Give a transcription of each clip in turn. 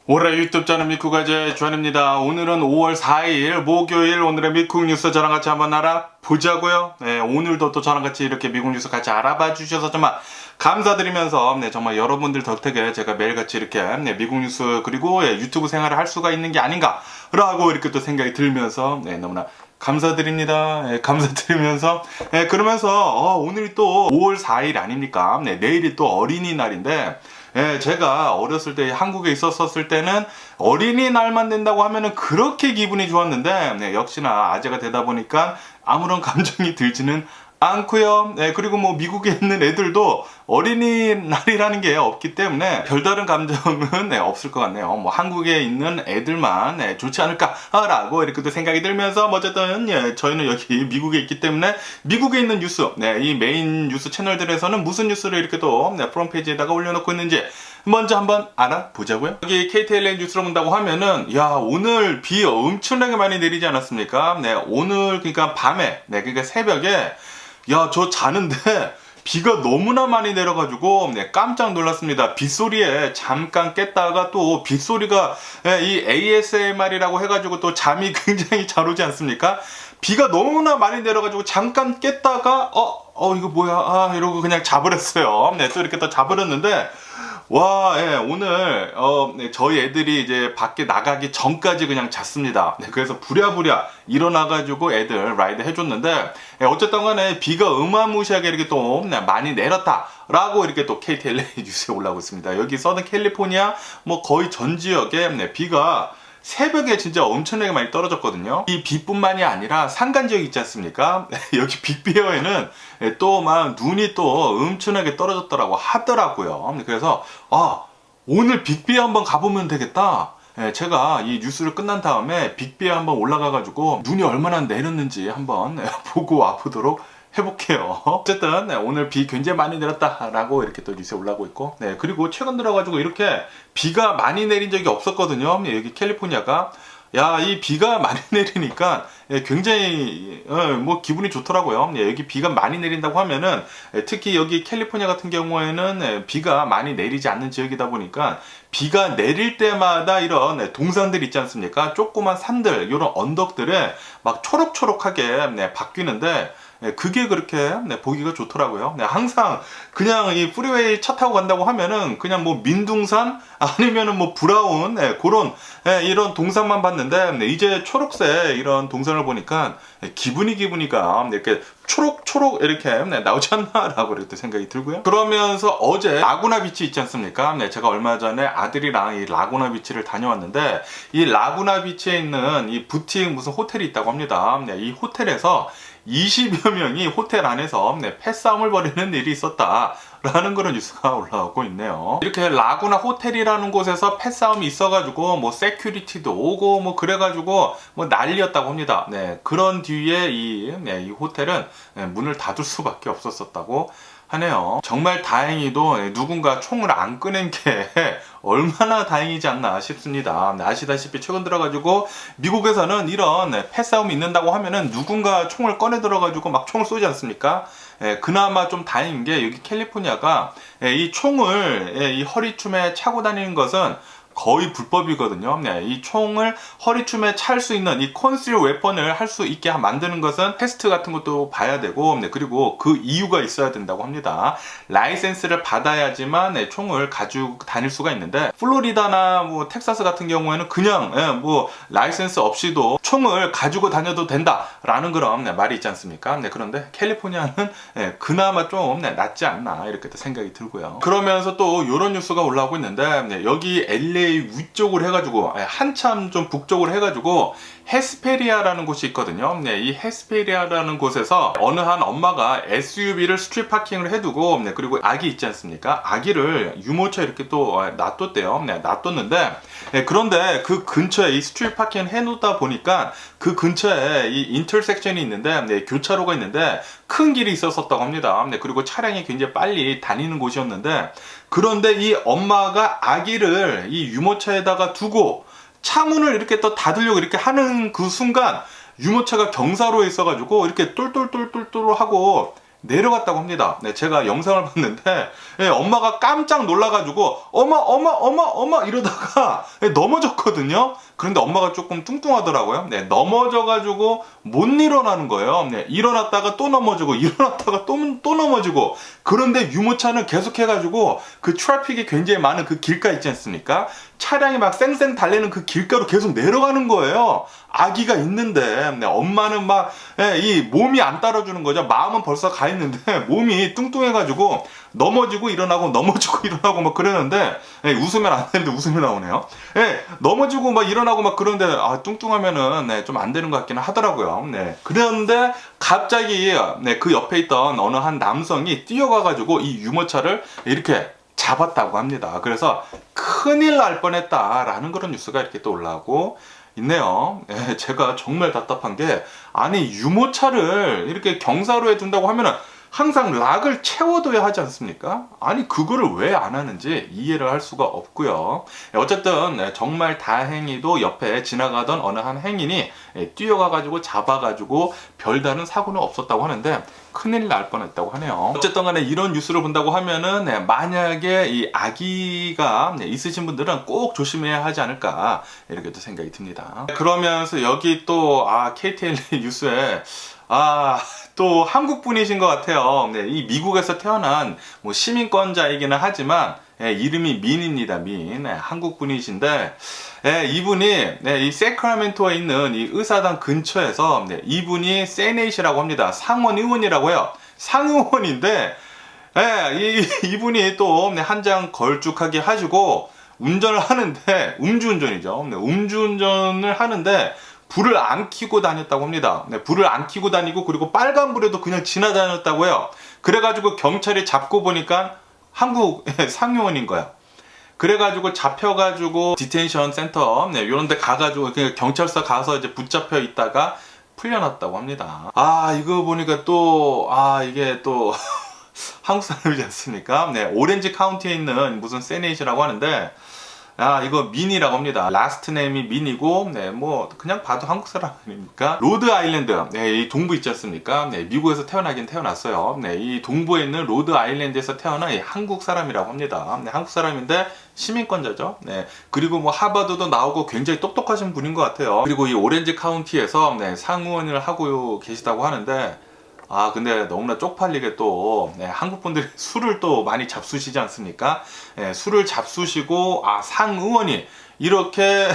올해 유튜브 저는 미쿠가제 주한입니다. 오늘은 5월 4일 목요일, 오늘의 미국 뉴스 저랑 같이 한번 알아보자고요. 네, 오늘도 또 저랑 같이 이렇게 미국 뉴스 같이 알아봐 주셔서 정말 감사드리면서 정말 여러분들 덕택에 제가 매일같이 이렇게 미국 뉴스 그리고 유튜브 생활을 할 수가 있는 게 아닌가라고 이렇게 또 생각이 들면서 너무나 감사드립니다. 감사드리면서 그러면서 오늘이 또 5월 4일 아닙니까? 내일이 또 어린이날인데 제가 어렸을 때 한국에 있었을 때는 어린이날만 된다고 하면은 그렇게 기분이 좋았는데 역시나 아재가 되다 보니까 아무런 감정이 들지는 않고요. 그리고 뭐 미국에 있는 애들도 어린이날이라는 게 없기 때문에 별다른 감정은 없을 것 같네요. 뭐 한국에 있는 애들만 좋지 않을까라고 이렇게 또 생각이 들면서 어쨌든 저희는 여기 미국에 있기 때문에 미국에 있는 뉴스, 이 메인 뉴스 채널들에서는 무슨 뉴스를 이렇게 또 프론페이지에다가 올려놓고 있는지 먼저 한번 알아보자고요. 여기 KTLA 뉴스로 본다고 하면은 오늘 비 엄청나게 많이 내리지 않았습니까? 오늘 그러니까 밤에 그러니까 새벽에 저 자는데 비가 너무나 많이 내려가지고 깜짝 놀랐습니다. 빗소리에 잠깐 깼다가 또 빗소리가 이 ASMR이라고 해가지고 또 잠이 굉장히 잘 오지 않습니까? 비가 너무나 많이 내려가지고 잠깐 깼다가 이거 뭐야 이러고 그냥 자버렸어요. 또 이렇게 또 자버렸는데 오늘 저희 애들이 이제 밖에 나가기 전까지 그냥 잤습니다. 그래서 부랴부랴 일어나가지고 애들 라이드 해줬는데 어쨌든 간에 비가 어마무시하게 이렇게 또 많이 내렸다라고 이렇게 또 KTLA 뉴스에 올라오고 있습니다. 여기 서든 캘리포니아 뭐 거의 전 지역에 비가 새벽에 진짜 엄청나게 많이 떨어졌거든요. 이 비뿐만이 아니라 산간 지역 있지 않습니까? 여기 빅베어에는 또 막 눈이 또 엄청나게 떨어졌더라고 하더라고요. 그래서 오늘 빅베어 한번 가보면 되겠다. 제가 이 뉴스를 끝난 다음에 빅베어 한번 올라가가지고 눈이 얼마나 내렸는지 한번 보고 와보도록 해볼게요. 어쨌든 오늘 비 굉장히 많이 내렸다라고 이렇게 또 뉴스에 올라오고 있고 그리고 최근 들어가지고 이렇게 비가 많이 내린 적이 없었거든요. 여기 캘리포니아가 이 비가 많이 내리니까 굉장히 뭐 기분이 좋더라고요. 여기 비가 많이 내린다고 하면은 특히 여기 캘리포니아 같은 경우에는 비가 많이 내리지 않는 지역이다 보니까 비가 내릴 때마다 이런 동산들 있지 않습니까? 조그만 산들, 이런 언덕들에 막 초록초록하게 바뀌는데 그게 그렇게 보기가 좋더라고요. 항상 그냥 이 프리웨이 차 타고 간다고 하면은 그냥 뭐 민둥산 아니면은 뭐 브라운 그런 이런 동산만 봤는데 이제 초록색 이런 동산을 보니까 기분이가 이렇게 초록 이렇게 나오지 않나라고 이렇게 생각이 들고요. 그러면서 어제 라구나 비치 있지 않습니까? 제가 얼마 전에 아들이랑 이 라구나 비치를 다녀왔는데 이 라구나 비치에 있는 이 부티크 무슨 호텔이 있다고 합니다. 이 호텔에서 20여 명이 호텔 안에서 패싸움을 벌이는 일이 있었다라는 그런 뉴스가 올라오고 있네요. 이렇게 라구나 호텔이라는 곳에서 패싸움이 있어가지고 뭐 세큐리티도 오고 뭐 그래가지고 뭐 난리였다고 합니다. 그런 뒤에 이 호텔은 문을 닫을 수밖에 없었다고 하네요. 정말 다행히도 누군가 총을 안 꺼낸 게 얼마나 다행이지 않나 싶습니다. 아시다시피 최근 들어가지고 미국에서는 이런 패싸움이 있는다고 하면은 누군가 총을 꺼내 들어가지고 막 총을 쏘지 않습니까? 그나마 좀 다행인 게 여기 캘리포니아가 이 총을 이 허리춤에 차고 다니는 것은 거의 불법이거든요. 이 총을 허리춤에 찰 수 있는 이 컨실 웨폰을 할 수 있게 만드는 것은 테스트 같은 것도 봐야 되고 그리고 그 이유가 있어야 된다고 합니다. 라이센스를 받아야지만 총을 가지고 다닐 수가 있는데 플로리다나 뭐 텍사스 같은 경우에는 그냥 뭐 라이센스 없이도 총을 가지고 다녀도 된다라는 그런 말이 있지 않습니까? 그런데 캘리포니아는 그나마 좀 낫지 않나 이렇게 또 생각이 들고요. 그러면서 또 이런 뉴스가 올라오고 있는데 여기 LA 위쪽으로 해가지고 한참 좀 북쪽으로 해가지고 헤스페리아라는 곳이 있거든요. 이 헤스페리아라는 곳에서 어느 한 엄마가 SUV를 스트릿 파킹을 해두고 그리고 아기 있지 않습니까? 아기를 유모차에 이렇게 또 놔뒀대요. 놔뒀는데 그런데 그 근처에 이 스트릿 파킹을 해놓다 보니까 그 근처에 이 인터섹션이 있는데 교차로가 있는데 큰 길이 있었다고 합니다. 그리고 차량이 굉장히 빨리 다니는 곳이었는데 그런데 이 엄마가 아기를 이 유모차에다가 두고 차문을 이렇게 또 닫으려고 이렇게 하는 그 순간 유모차가 경사로에 있어가지고 이렇게 똘똘똘똘똘 하고 내려갔다고 합니다. 네, 제가 영상을 봤는데 엄마가 깜짝 놀라가지고 어마 이러다가 넘어졌거든요. 그런데 엄마가 조금 뚱뚱하더라고요. 네, 넘어져가지고 못 일어나는 거예요. 네, 일어났다가 또 넘어지고 일어났다가 또 넘어지고. 그런데 유모차는 계속해가지고 그 트래픽이 굉장히 많은 그 길가 있지 않습니까? 차량이 막 쌩쌩 달리는 그 길가로 계속 내려가는 거예요. 아기가 있는데 엄마는 막 이 몸이 안 따라주는 거죠. 마음은 벌써 가 있는데 몸이 뚱뚱해가지고 넘어지고 일어나고 넘어지고 일어나고 막 그러는데 웃으면 안 되는데 웃음이 나오네요. 넘어지고 막 일어나고 막 그런데 뚱뚱하면은 좀 안 되는 것 같기는 하더라고요. 그런데 갑자기 그 옆에 있던 어느 한 남성이 뛰어가가지고 이 유모차를 이렇게 잡았다고 합니다. 그래서 큰일 날 뻔했다라는 그런 뉴스가 이렇게 또 올라오고 있네요. 제가 정말 답답한 게, 아니 유모차를 이렇게 경사로에 둔다고 하면은 항상 락을 채워둬야 하지 않습니까? 아니 그거를 왜 안 하는지 이해를 할 수가 없고요. 어쨌든 정말 다행히도 옆에 지나가던 어느 한 행인이 뛰어가가지고 잡아가지고 별다른 사고는 없었다고 하는데 큰일 날 뻔했다고 하네요. 어쨌든 간에 이런 뉴스를 본다고 하면은 만약에 이 아기가 있으신 분들은 꼭 조심해야 하지 않을까 이렇게 또 생각이 듭니다. 그러면서 여기 또 KTLA 뉴스에 또 한국 분이신 것 같아요. 이 미국에서 태어난 뭐 시민권자이기는 하지만 이름이 민입니다. 민. 한국 분이신데 이분이 이 세크라멘토에 있는 이 의사당 근처에서 이분이 세네이시라고 합니다. 상원 의원이라고 해요. 상의원인데 이분이 또 한 장 걸쭉하게 하시고 운전을 하는데 음주운전이죠. 음주운전을 하는데 불을 안 켜고 다녔다고 합니다. 불을 안 켜고 다니고 그리고 빨간불에도 그냥 지나다녔다고 해요. 그래가지고 경찰이 잡고 보니까 한국 상용원인 거야. 그래가지고 잡혀가지고 디텐션 센터 이런 데 가가지고 경찰서 가서 이제 붙잡혀 있다가 풀려났다고 합니다. 이거 보니까 또 이게 또 한국 사람이지 않습니까? 오렌지 카운티에 있는 무슨 세네이시라고 하는데 이거 민이라고 합니다. 라스트 네임이 민이고 뭐 그냥 봐도 한국 사람 아닙니까? 로드 아일랜드 이 동부 있지 않습니까? 미국에서 태어나긴 태어났어요. 이 동부에 있는 로드 아일랜드에서 태어난 한국 사람이라고 합니다. 한국 사람인데 시민권자죠. 그리고 뭐 하버드도 나오고 굉장히 똑똑하신 분인 것 같아요. 그리고 이 오렌지 카운티에서 상무원을 하고 계시다고 하는데 근데 너무나 쪽팔리게 또 한국 분들이 술을 또 많이 잡수시지 않습니까? 술을 잡수시고 상의원이 이렇게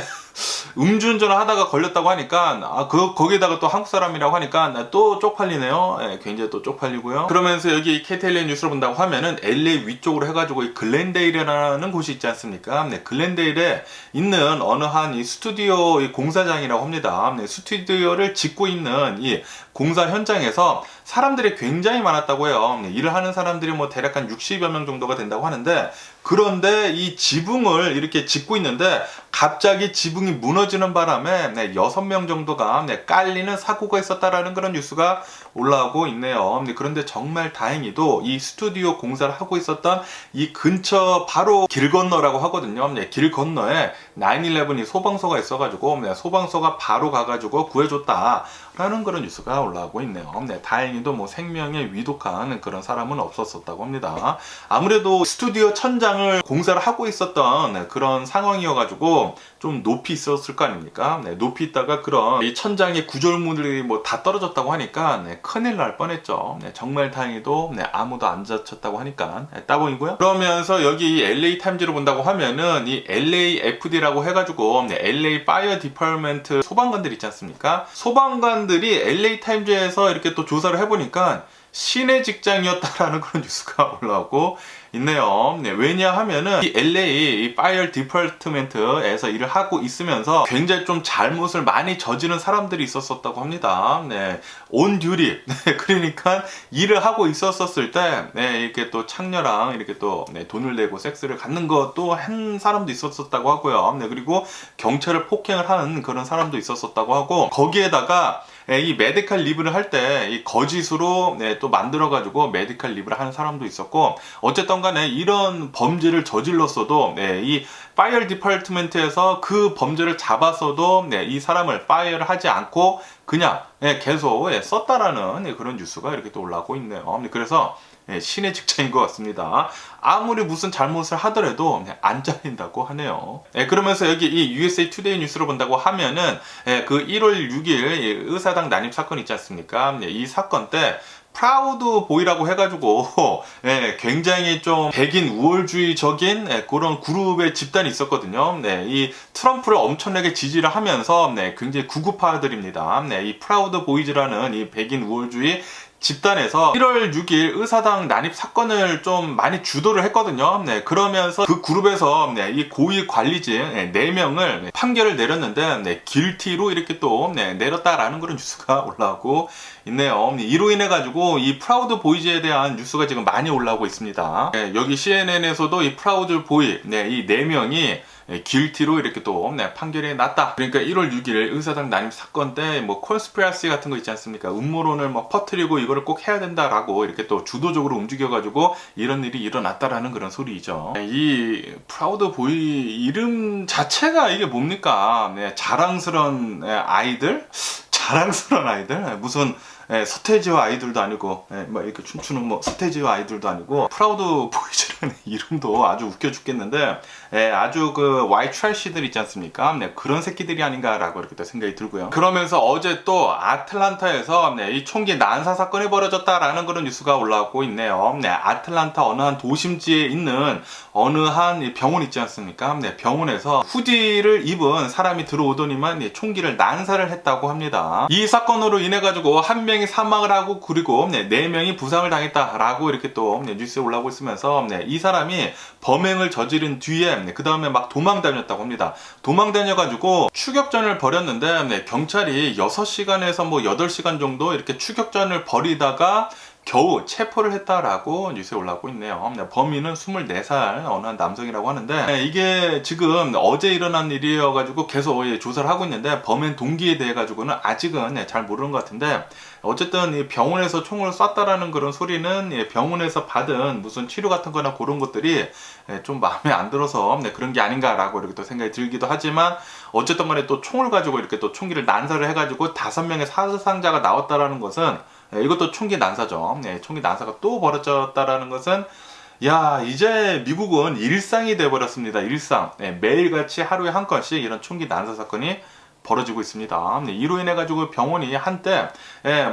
음주운전을 하다가 걸렸다고 하니까 거기다가 또 한국 사람이라고 하니까 또 쪽팔리네요. 굉장히 또 쪽팔리고요. 그러면서 여기 KTLA 뉴스를 본다고 하면은 LA 위쪽으로 해가지고 이 글렌데일이라는 곳이 있지 않습니까? 글렌데일에 있는 어느 한 이 스튜디오 이 공사장이라고 합니다. 스튜디오를 짓고 있는 이 공사 현장에서 사람들이 굉장히 많았다고 해요. 일을 하는 사람들이 뭐 대략 한 60여 명 정도가 된다고 하는데, 그런데 이 지붕을 이렇게 짓고 있는데 갑자기 지붕이 무너지는 바람에 6명 정도가 깔리는 사고가 있었다라는 그런 뉴스가 올라오고 있네요. 그런데 정말 다행히도 이 스튜디오 공사를 하고 있었던 이 근처 바로 길 건너라고 하거든요. 길 건너에 9/11이 소방서가 있어가지고 소방서가 바로 가가지고 구해줬다라는 그런 뉴스가 올라오고 있네요. 다행히도 뭐 생명에 위독한 그런 사람은 없었었다고 합니다. 아무래도 스튜디오 천장을 공사를 하고 있었던 그런 상황이어가지고 좀 높이 있었을 거 아닙니까? 높이 있다가 그런 이 천장의 구조물이 뭐 다 떨어졌다고 하니까 큰일 날 뻔했죠. 정말 다행히도 아무도 안 다쳤다고 하니까 따봉이고요. 그러면서 여기 LA 타임즈를 본다고 하면은 이 LAFD라고 해가지고 LA 파이어 디파트먼트 소방관들 있지 않습니까? 소방관들이 LA 타임즈에서 이렇게 또 조사를 해보니까 신의 직장이었다라는 그런 뉴스가 올라오고 있네요. 왜냐하면은 이 LA 파이어 디파트먼트에서 일을 하고 있으면서 굉장히 좀 잘못을 많이 저지른 사람들이 있었었다고 합니다. 온 듀리. 그러니까 일을 하고 있었을 때 이렇게 또 창녀랑 이렇게 또 돈을 내고 섹스를 갖는 것도 한 사람도 있었었다고 하고요. 그리고 경찰을 폭행을 하는 그런 사람도 있었었다고 하고, 거기에다가 이 메디칼 리브를 할 때 이 거짓으로 또 만들어가지고 메디칼 리브를 하는 사람도 있었고, 어쨌든 간에 이런 범죄를 저질렀어도 이 파이어 디파트먼트에서 그 범죄를 잡았어도 이 사람을 파이어를 하지 않고 그냥 계속 썼다라는 그런 뉴스가 이렇게 또 올라오고 있네요. 그래서 신의 직장인 것 같습니다. 아무리 무슨 잘못을 하더라도 안 잘린다고 하네요. 그러면서 여기 이 USA 투데이 뉴스를 본다고 하면은 그 1월 6일 의사당 난입 사건 있지 않습니까? 이 사건 때 프라우드 보이라고 해가지고 굉장히 좀 백인 우월주의적인 그런 그룹의 집단이 있었거든요. 이 트럼프를 엄청나게 지지를 하면서 굉장히 구구파들입니다. 이 프라우드 보이즈라는 이 백인 우월주의 집단에서 1월 6일 의사당 난입 사건을 좀 많이 주도를 했거든요. 그러면서 그 그룹에서 이 고위 관리진 4명을 판결을 내렸는데 길티로 이렇게 또 내렸다라는 그런 뉴스가 올라오고 있네요. 이로 인해 가지고 이 프라우드 보이즈에 대한 뉴스가 지금 많이 올라오고 있습니다. 여기 CNN에서도 이 프라우드 보이 이 4명이 길티로 이렇게 또 판결이 났다. 그러니까 1월 6일 의사당 난입 사건 때 뭐 콘스피러시 같은 거 있지 않습니까? 음모론을 뭐 퍼뜨리고 이거를 꼭 해야 된다라고 이렇게 또 주도적으로 움직여가지고 이런 일이 일어났다라는 그런 소리죠. 이 프라우드 보이 이름 자체가 이게 뭡니까? 자랑스러운 아이들? 자랑스러운 아이들? 무슨 서태지와 아이들도 아니고 뭐 이렇게 춤추는 뭐 서태지와 아이들도 아니고 프라우드 보이즈라는 이름도 아주 웃겨 죽겠는데 아주 그 white trash들 있지 않습니까? 그런 새끼들이 아닌가라고 이렇게 또 생각이 들고요. 그러면서 어제 또 아틀란타에서 이 총기 난사 사건이 벌어졌다라는 그런 뉴스가 올라오고 있네요. 아틀란타 어느 한 도심지에 있는 어느 한 병원 있지 않습니까? 병원에서 후디를 입은 사람이 들어오더니만 총기를 난사를 했다고 합니다. 이 사건으로 인해 가지고 한 명이 사망을 하고 그리고 4명이 부상을 당했다라고 이렇게 또 뉴스에 올라오고 있으면서 이 사람이 범행을 저지른 뒤에 그 다음에 막 도망 다녔다고 합니다. 도망 다녀가지고 추격전을 벌였는데 경찰이 6시간에서 뭐 8시간 정도 이렇게 추격전을 벌이다가 겨우 체포를 했다라고 뉴스에 올라오고 있네요. 범인은 24살 어느 한 남성이라고 하는데 이게 지금 어제 일어난 일이어가지고 계속 조사를 하고 있는데 범행 동기에 대해 가지고는 아직은 잘 모르는 것 같은데 어쨌든 이 병원에서 총을 쐈다라는 그런 소리는 병원에서 받은 무슨 치료 같은 거나 그런 것들이 좀 마음에 안 들어서 그런 게 아닌가라고 이렇게 또 생각이 들기도 하지만 어쨌든 간에 또 총을 가지고 이렇게 또 총기를 난사를 해가지고 5명의 사상자가 나왔다라는 것은 이것도 총기 난사죠. 총기 난사가 또 벌어졌다라는 것은 야 이제 미국은 일상이 돼버렸습니다. 일상. 매일같이 하루에 한 건씩 이런 총기 난사 사건이 벌어지고 있습니다. 이로 인해 가지고 병원이 한때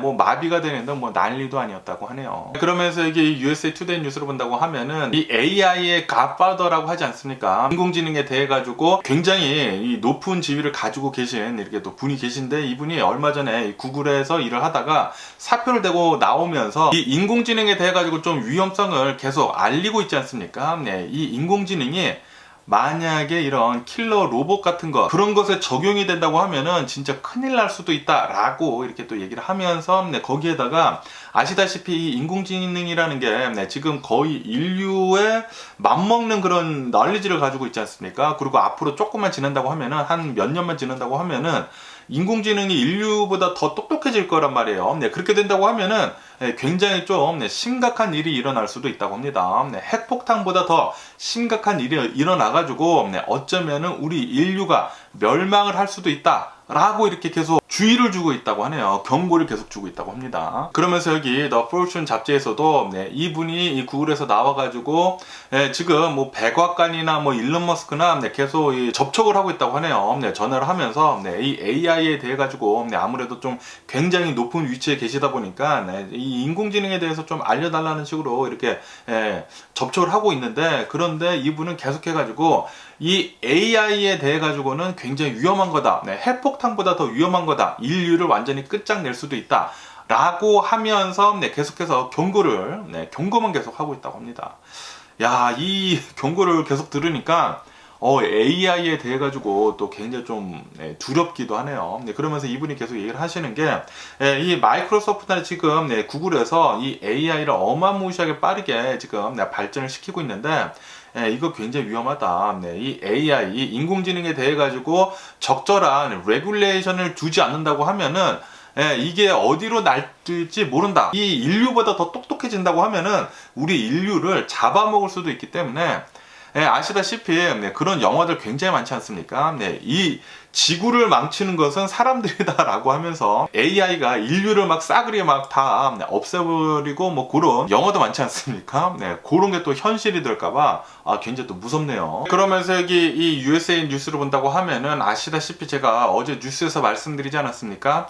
뭐 마비가 되는데 뭐 난리도 아니었다고 하네요. 그러면서 이게 USA 투데이 뉴스를 본다고 하면은 이 AI의 갓파더라고 하지 않습니까? 인공지능에 대해 가지고 굉장히 이 높은 지위를 가지고 계신 이렇게 또 분이 계신데 이분이 얼마 전에 구글에서 일을 하다가 사표를 대고 나오면서 이 인공지능에 대해 가지고 좀 위험성을 계속 알리고 있지 않습니까? 이 인공지능이 만약에 이런 킬러 로봇 같은 거 그런 것에 적용이 된다고 하면은 진짜 큰일 날 수도 있다라고 이렇게 또 얘기를 하면서 거기에다가 아시다시피 이 인공지능이라는 게 지금 거의 인류에 맞먹는 그런 널리지를 가지고 있지 않습니까? 그리고 앞으로 조금만 지난다고 하면은 한 몇 년만 지난다고 하면은 인공지능이 인류보다 더 똑똑해질 거란 말이에요. 그렇게 된다고 하면은 굉장히 좀 심각한 일이 일어날 수도 있다고 합니다. 핵폭탄보다 더 심각한 일이 일어나가지고 어쩌면은 우리 인류가 멸망을 할 수도 있다. 라고 이렇게 계속 주의를 주고 있다고 하네요. 경고를 계속 주고 있다고 합니다. 그러면서 여기 The Fortune 잡지에서도 이분이 이 구글에서 나와가지고 지금 뭐 백악관이나 뭐 일론 머스크나 계속 접촉을 하고 있다고 하네요. 전화를 하면서 이 AI에 대해 가지고 아무래도 좀 굉장히 높은 위치에 계시다 보니까 이 인공지능에 대해서 좀 알려달라는 식으로 이렇게 접촉을 하고 있는데 그런데 이분은 계속해가지고 이 AI에 대해 가지고는 굉장히 위험한 거다. 핵폭탄보다 더 위험한 거다. 인류를 완전히 끝장낼 수도 있다. 라고 하면서 계속해서 경고만 계속 하고 있다고 합니다. 야, 이 경고를 계속 들으니까 AI에 대해 가지고 또 굉장히 좀 두렵기도 하네요. 그러면서 이분이 계속 얘기를 하시는 게 이 마이크로소프트나 지금 구글에서 이 AI를 어마무시하게 빠르게 지금 발전을 시키고 있는데 이거 굉장히 위험하다. 이 AI, 이 인공지능에 대해 가지고 적절한 레귤레이션을 두지 않는다고 하면은 이게 어디로 날지 모른다. 이 인류보다 더 똑똑해진다고 하면은 우리 인류를 잡아먹을 수도 있기 때문에 아시다시피 그런 영화들 굉장히 많지 않습니까? 이 지구를 망치는 것은 사람들이다라고 하면서 AI가 인류를 막 싸그리 막 다 없애버리고 뭐 그런 영화도 많지 않습니까? 그런 게 또 현실이 될까봐 굉장히 또 무섭네요. 그러면서 여기 이 USA 뉴스를 본다고 하면은 아시다시피 제가 어제 뉴스에서 말씀드리지 않았습니까?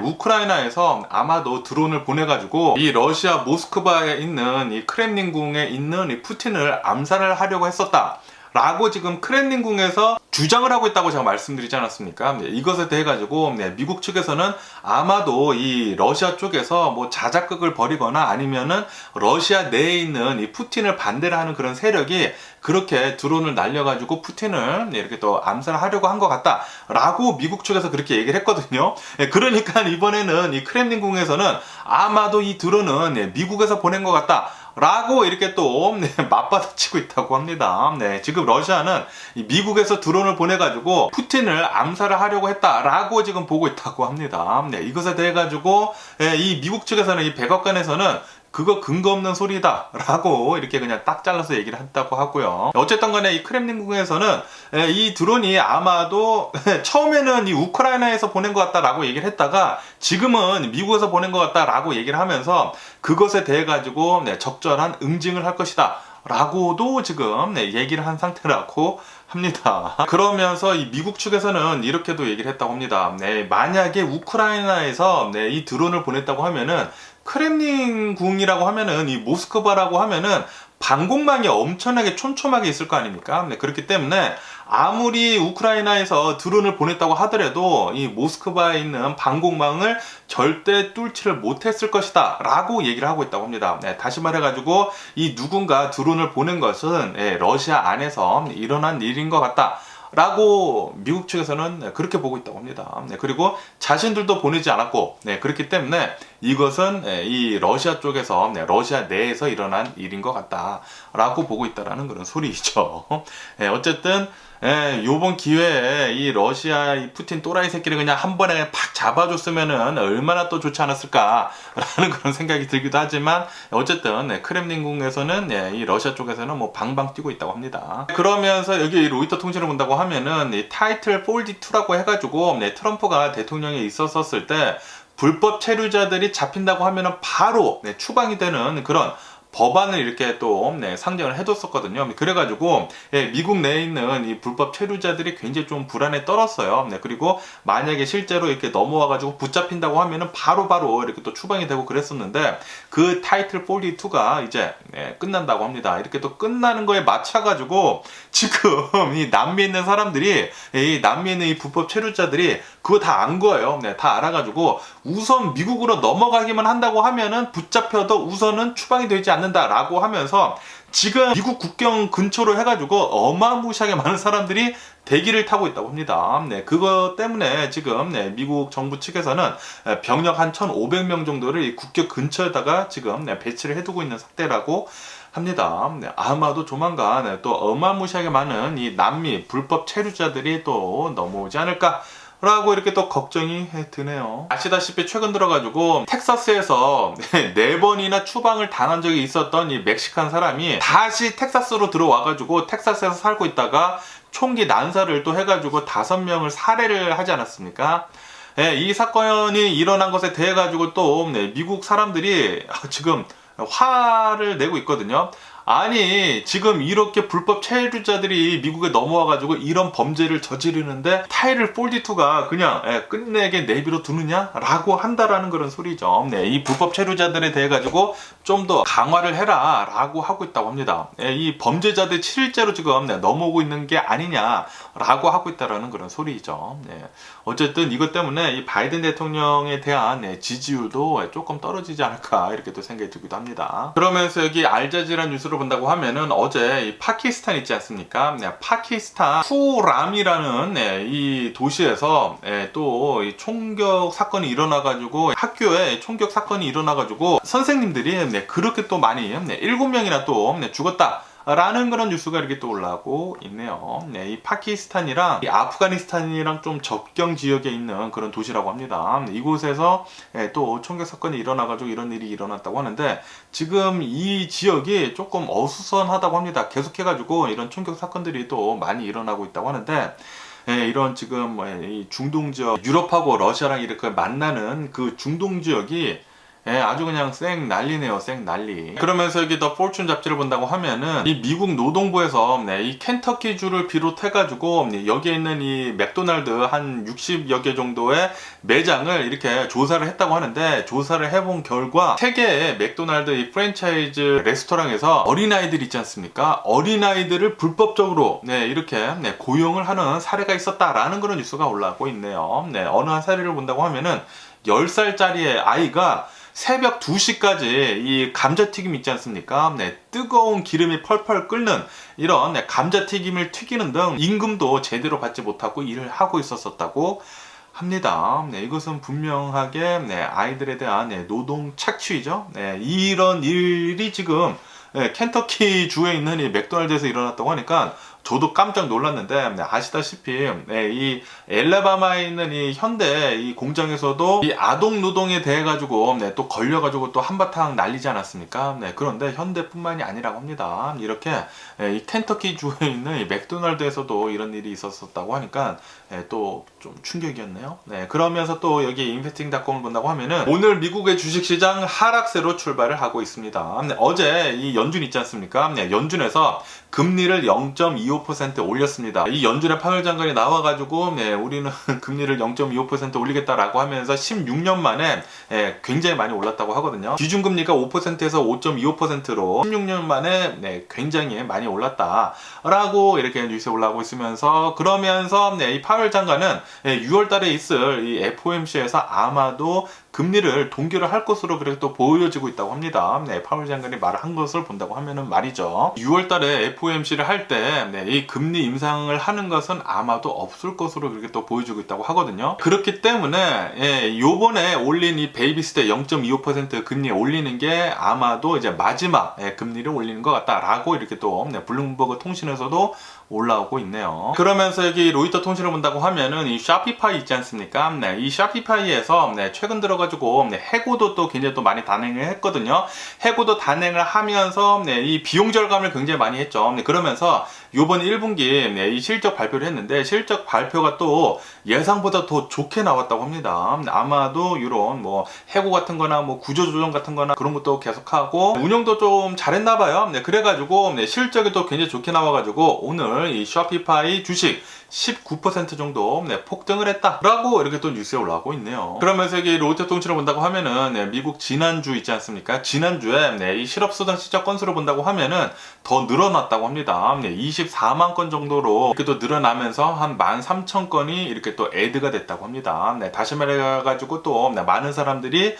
우크라이나에서 아마도 드론을 보내가지고 이 러시아 모스크바에 있는 이 크렘린궁에 있는 이 푸틴을 암살을 하려고 했었다. 라고 지금 크렘린궁에서 주장을 하고 있다고 제가 말씀드리지 않았습니까? 이것에 대해 가지고 미국 측에서는 아마도 이 러시아 쪽에서 뭐 자작극을 벌이거나 아니면은 러시아 내에 있는 이 푸틴을 반대를 하는 그런 세력이 그렇게 드론을 날려가지고 푸틴을 이렇게 또 암살하려고 한 것 같다라고 미국 측에서 그렇게 얘기를 했거든요. 그러니까 이번에는 이 크렘린궁에서는 아마도 이 드론은 미국에서 보낸 것 같다. 라고 이렇게 또 맞받아치고 있다고 합니다. 지금 러시아는 미국에서 드론을 보내가지고 푸틴을 암살을 하려고 했다라고 지금 보고 있다고 합니다. 이것에 대해 가지고 이 미국 측에서는 이 백악관에서는 그거 근거 없는 소리다 라고 이렇게 그냥 딱 잘라서 얘기를 했다고 하고요. 어쨌든 간에 이 크렘린궁에서는 이 드론이 아마도 처음에는 이 우크라이나에서 보낸 것 같다라고 얘기를 했다가 지금은 미국에서 보낸 것 같다라고 얘기를 하면서 그것에 대해 가지고 적절한 응징을 할 것이다 라고도 지금 얘기를 한 상태라고 합니다. 그러면서 이 미국 측에서는 이렇게도 얘기를 했다고 합니다. 만약에 우크라이나에서 이 드론을 보냈다고 하면은 크렘린궁이라고 하면은 이 모스크바라고 하면은 방공망이 엄청나게 촘촘하게 있을 거 아닙니까? 그렇기 때문에 아무리 우크라이나에서 드론을 보냈다고 하더라도 이 모스크바에 있는 방공망을 절대 뚫지를 못했을 것이다 라고 얘기를 하고 있다고 합니다. 다시 말해가지고 이 누군가 드론을 보낸 것은 러시아 안에서 일어난 일인 것 같다 라고 미국 측에서는 그렇게 보고 있다고 합니다. 그리고 자신들도 보내지 않았고 그렇기 때문에 이것은 이 러시아 쪽에서 러시아 내에서 일어난 일인 것 같다 라고 보고 있다라는 그런 소리죠. 어쨌든 요번 기회에 이 러시아 이 푸틴 또라이 새끼를 그냥 한 번에 팍 잡아줬으면은 얼마나 또 좋지 않았을까라는 그런 생각이 들기도 하지만 어쨌든 크렘린궁에서는 이 러시아 쪽에서는 뭐 방방 뛰고 있다고 합니다. 그러면서 여기 로이터 통신을 본다고 하면은 이 타이틀 42라고 해가지고 트럼프가 대통령에 있었을 때 불법 체류자들이 잡힌다고 하면은 바로 추방이 되는 그런 법안을 이렇게 또 상정을 해뒀었거든요. 그래가지고 미국 내에 있는 이 불법 체류자들이 굉장히 좀 불안에 떨었어요. 그리고 만약에 실제로 이렇게 넘어와가지고 붙잡힌다고 하면은 바로바로 이렇게 또 추방이 되고 그랬었는데 그 타이틀 42가 이제 끝난다고 합니다. 이렇게 또 끝나는 거에 맞춰가지고 지금 이 남미에 있는 사람들이 이 남미에 있는 이 불법 체류자들이 그거 다 안 거예요. 다 알아가지고 우선 미국으로 넘어가기만 한다고 하면은 붙잡혀도 우선은 추방이 되지 않는다라고 하면서 지금 미국 국경 근처로 해가지고 어마무시하게 많은 사람들이 대기를 타고 있다고 합니다. 그것 때문에 지금 미국 정부 측에서는 병력 한 1,500명 정도를 이 국경 근처에다가 지금 배치를 해두고 있는 상태라고 합니다. 아마도 조만간 또 어마무시하게 많은 이 남미 불법 체류자들이 또 넘어오지 않을까 라고 이렇게 또 걱정이 드네요. 아시다시피 최근 들어가지고 텍사스에서 4번이나 추방을 당한 적이 있었던 이 멕시칸 사람이 다시 텍사스로 들어와가지고 텍사스에서 살고 있다가 총기 난사를 또 해가지고 5명을 살해를 하지 않았습니까? 이 사건이 일어난 것에 대해 가지고 또 미국 사람들이 지금 화를 내고 있거든요. 아니 지금 이렇게 불법 체류자들이 미국에 넘어와가지고 이런 범죄를 저지르는데 타이틀 42가 그냥 끝내게 내비로 두느냐? 라고 한다라는 그런 소리죠. 이 불법 체류자들에 대해 가지고 좀 더 강화를 해라 라고 하고 있다고 합니다. 이 범죄자들이 실제로 지금 넘어오고 있는 게 아니냐 라고 하고 있다라는 그런 소리죠. 어쨌든 이것 때문에 이 바이든 대통령에 대한 지지율도 조금 떨어지지 않을까 이렇게 또 생각이 들기도 합니다. 그러면서 여기 알자지라 뉴스를 본다고 하면은 어제 이 파키스탄 있지 않습니까? 파키스탄 쿠람이라는 이 도시에서 또 이 총격 사건이 일어나가지고 학교에 총격 사건이 일어나가지고 선생님들이 그렇게 또 많이 7명이나 또 죽었다 라는 그런 뉴스가 이렇게 또 올라오고 있네요. 네, 이 파키스탄이랑 이 아프가니스탄이랑 좀 접경 지역에 있는 그런 도시라고 합니다. 이곳에서 또 총격 사건이 일어나가지고 이런 일이 일어났다고 하는데, 지금 이 지역이 조금 어수선하다고 합니다. 계속해가지고 이런 총격 사건들이 또 많이 일어나고 있다고 하는데, 이런 지금 이 중동 지역, 유럽하고 러시아랑 이렇게 만나는 그 중동 지역이 아주 그냥 쌩 난리네요. 쌩 난리. 그러면서 여기 더 포춘 잡지를 본다고 하면은 이 미국 노동부에서 이 켄터키주를 비롯해가지고 여기에 있는 이 맥도날드 한 60여 개 정도의 매장을 이렇게 조사를 했다고 하는데, 조사를 해본 결과 세계의 맥도날드 이 프랜차이즈 레스토랑에서 어린아이들 있지 않습니까? 어린아이들을 불법적으로 이렇게 고용을 하는 사례가 있었다라는 그런 뉴스가 올라오고 있네요. 어느 한 사례를 본다고 하면은 10살짜리 아이가 새벽 2시까지 이 감자튀김 있지 않습니까? 뜨거운 기름이 펄펄 끓는 이런 감자튀김을 튀기는 등 임금도 제대로 받지 못하고 일을 하고 있었다고 합니다. 이것은 분명하게 아이들에 대한 노동 착취죠. 이런 일이 지금 켄터키 주에 있는 이 맥도날드에서 일어났다고 하니까 저도 깜짝 놀랐는데, 아시다시피 이 엘라바마에 있는 이 현대 이 공장에서도 이 아동 노동에 대해 가지고 또 걸려가지고 또 한바탕 날리지 않았습니까? 그런데 현대뿐만이 아니라고 합니다. 이렇게 이 켄터키 주에 있는 이 맥도날드에서도 이런 일이 있었다고 하니까 또 좀 충격이었네요. 그러면서 또 여기 인베스팅닷컴을 본다고 하면은 오늘 미국의 주식시장 하락세로 출발을 하고 있습니다. 어제 이 연준 있지 않습니까? 연준에서 금리를 0.25% 올렸습니다. 이 연준의 파월 장관이 나와가지고 우리는 금리를 0.25% 올리겠다라고 하면서 16년 만에 굉장히 많이 올랐다고 하거든요. 기준금리가 5%에서 5.25%로 16년 만에 굉장히 많이 올랐다라고 이렇게 뉴스에 올라오고 있으면서, 그러면서 이 파월 장관은 6월 달에 있을 이 FOMC에서 아마도 금리를 동결을 할 것으로 그렇게 또 보여지고 있다고 합니다. 파월 장관이 말을 한 것을 본다고 하면은 말이죠. 6월 달에 FOMC를 할 때 이 금리 인상을 하는 것은 아마도 없을 것으로 그렇게 또 보여지고 있다고 하거든요. 그렇기 때문에 요번에 올린 이 베이비 스텝 0.25% 금리 올리는 게 아마도 이제 마지막 금리를 올리는 것 같다라고 이렇게 또 블룸버그 통신에서도 올라오고 있네요. 그러면서 여기 로이터 통신을 본다고 하면은 이 샤피파이 있지 않습니까? 이 샤피파이에서 최근 들어가지고 해고도 또 굉장히 또 많이 단행을 했거든요. 해고도 단행을 하면서 이 비용 절감을 굉장히 많이 했죠. 그러면서 요번 1분기 이 실적 발표를 했는데, 실적 발표가 또 예상보다 더 좋게 나왔다고 합니다. 아마도 이런 뭐 해고 같은 거나 뭐 구조조정 같은 거나 그런 것도 계속하고 운영도 좀 잘했나 봐요. 그래가지고 실적이 또 굉장히 좋게 나와가지고 오늘 이 샤피파이 주식 19% 정도 폭등을 했다라고 이렇게 또 뉴스에 올라오고 있네요. 그러면서 여기 로이터 통신을 본다고 하면은 미국 지난주 있지 않습니까? 지난주에 이 실업수당 시작 건수를 본다고 하면은 더 늘어났다고 합니다. 24만 건 정도로 이렇게 또 늘어나면서 한 13,000건이 이렇게 또 애드가 됐다고 합니다. 다시 말해가지고 또 많은 사람들이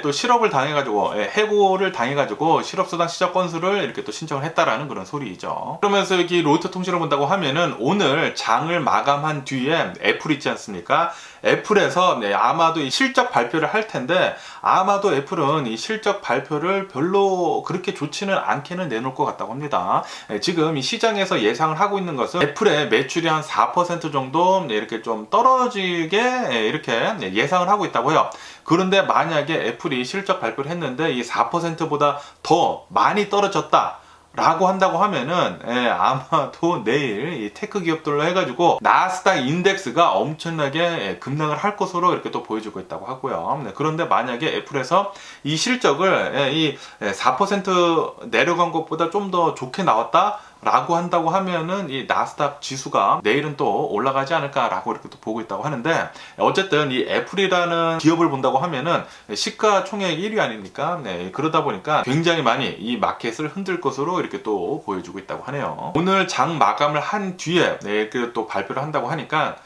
또 실업을 당해가지고 해고를 당해가지고 실업수당 시작 건수를 이렇게 또 신청을 했다라는 그런 소리이죠. 그러면서 여기 로이터 통신을 본다고 하면은 오늘 장을 마감한 뒤에 애플 있지 않습니까? 애플에서 아마도 이 실적 발표를 할 텐데, 아마도 애플은 이 실적 발표를 별로 그렇게 좋지는 않게는 내놓을 것 같다고 합니다. 지금 이 시장에서 예상을 하고 있는 것은 애플의 매출이 한 4% 정도 이렇게 좀 떨어지게 이렇게 예상을 하고 있다고 해요. 그런데 만약에 애플이 실적 발표를 했는데 이 4%보다 더 많이 떨어졌다 라고 한다고 하면은 아마도 내일 이 테크 기업들로 해가지고 나스닥 인덱스가 엄청나게 급락을 할 것으로 이렇게 또 보여지고 있다고 하고요. 그런데 만약에 애플에서 이 실적을 이 4% 내려간 것보다 좀 더 좋게 나왔다 라고 한다고 하면은 이 나스닥 지수가 내일은 또 올라가지 않을까라고 이렇게 또 보고 있다고 하는데, 어쨌든 이 애플이라는 기업을 본다고 하면은 시가총액 1위 아닙니까? 그러다 보니까 굉장히 많이 이 마켓을 흔들 것으로 이렇게 또 보여주고 있다고 하네요. 오늘 장 마감을 한 뒤에 이렇게 또 발표를 한다고 하니까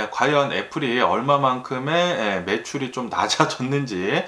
과연 애플이 얼마만큼의 매출이 좀 낮아졌는지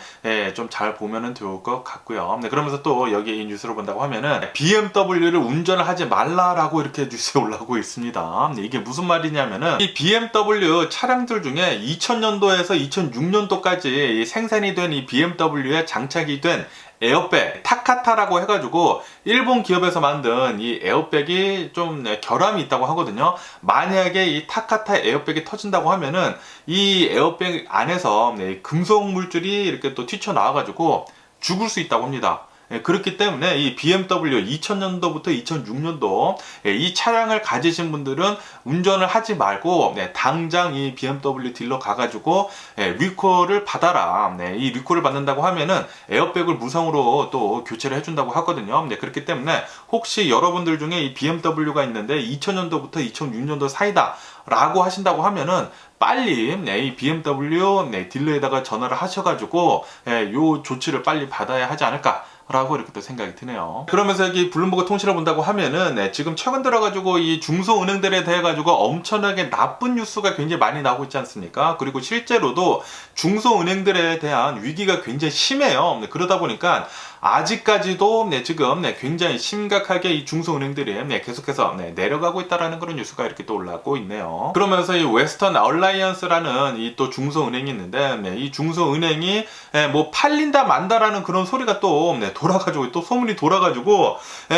좀 잘 보면은 좋을 것 같고요. 그러면서 또 여기 이 뉴스를 본다고 하면은 BMW를 운전을 하지 말라라고 이렇게 뉴스에 올라오고 있습니다. 이게 무슨 말이냐면은 이 BMW 차량들 중에 2000년도에서 2006년도까지 생산이 된 이 BMW에 장착이 된 에어백 타카타라고 해가지고 일본 기업에서 만든 이 에어백이 좀 결함이 있다고 하거든요. 만약에 이 타카타 에어백이 터진다고 하면은 이 에어백 안에서 금속 물질이 이렇게 또 튀쳐나와가지고 죽을 수 있다고 합니다. 그렇기 때문에 이 BMW 2000년도부터 2006년도 이 차량을 가지신 분들은 운전을 하지 말고 당장 이 BMW 딜러 가가지고 리콜을 받아라. 이 리콜을 받는다고 하면은 에어백을 무상으로 또 교체를 해준다고 하거든요. 그렇기 때문에 혹시 여러분들 중에 이 BMW가 있는데 2000년도부터 2006년도 사이다 라고 하신다고 하면은 빨리 이 BMW 딜러에다가 전화를 하셔가지고 요 조치를 빨리 받아야 하지 않을까 라고 이렇게 또 생각이 드네요. 그러면서 여기 블룸버그 통신을 본다고 하면은 지금 최근 들어가지고 이 중소은행들에 대해 가지고 엄청나게 나쁜 뉴스가 굉장히 많이 나오고 있지 않습니까? 그리고 실제로도 중소은행들에 대한 위기가 굉장히 심해요. 그러다 보니까 아직까지도 지금 굉장히 심각하게 이 중소은행들이 계속해서 내려가고 있다라는 그런 뉴스가 이렇게 또 올라오고 있네요. 그러면서 이 웨스턴 얼라이언스라는 이 또 중소은행이 있는데 이 중소은행이 뭐 팔린다 만다라는 그런 소리가 또 돌아가지고 또 소문이 돌아가지고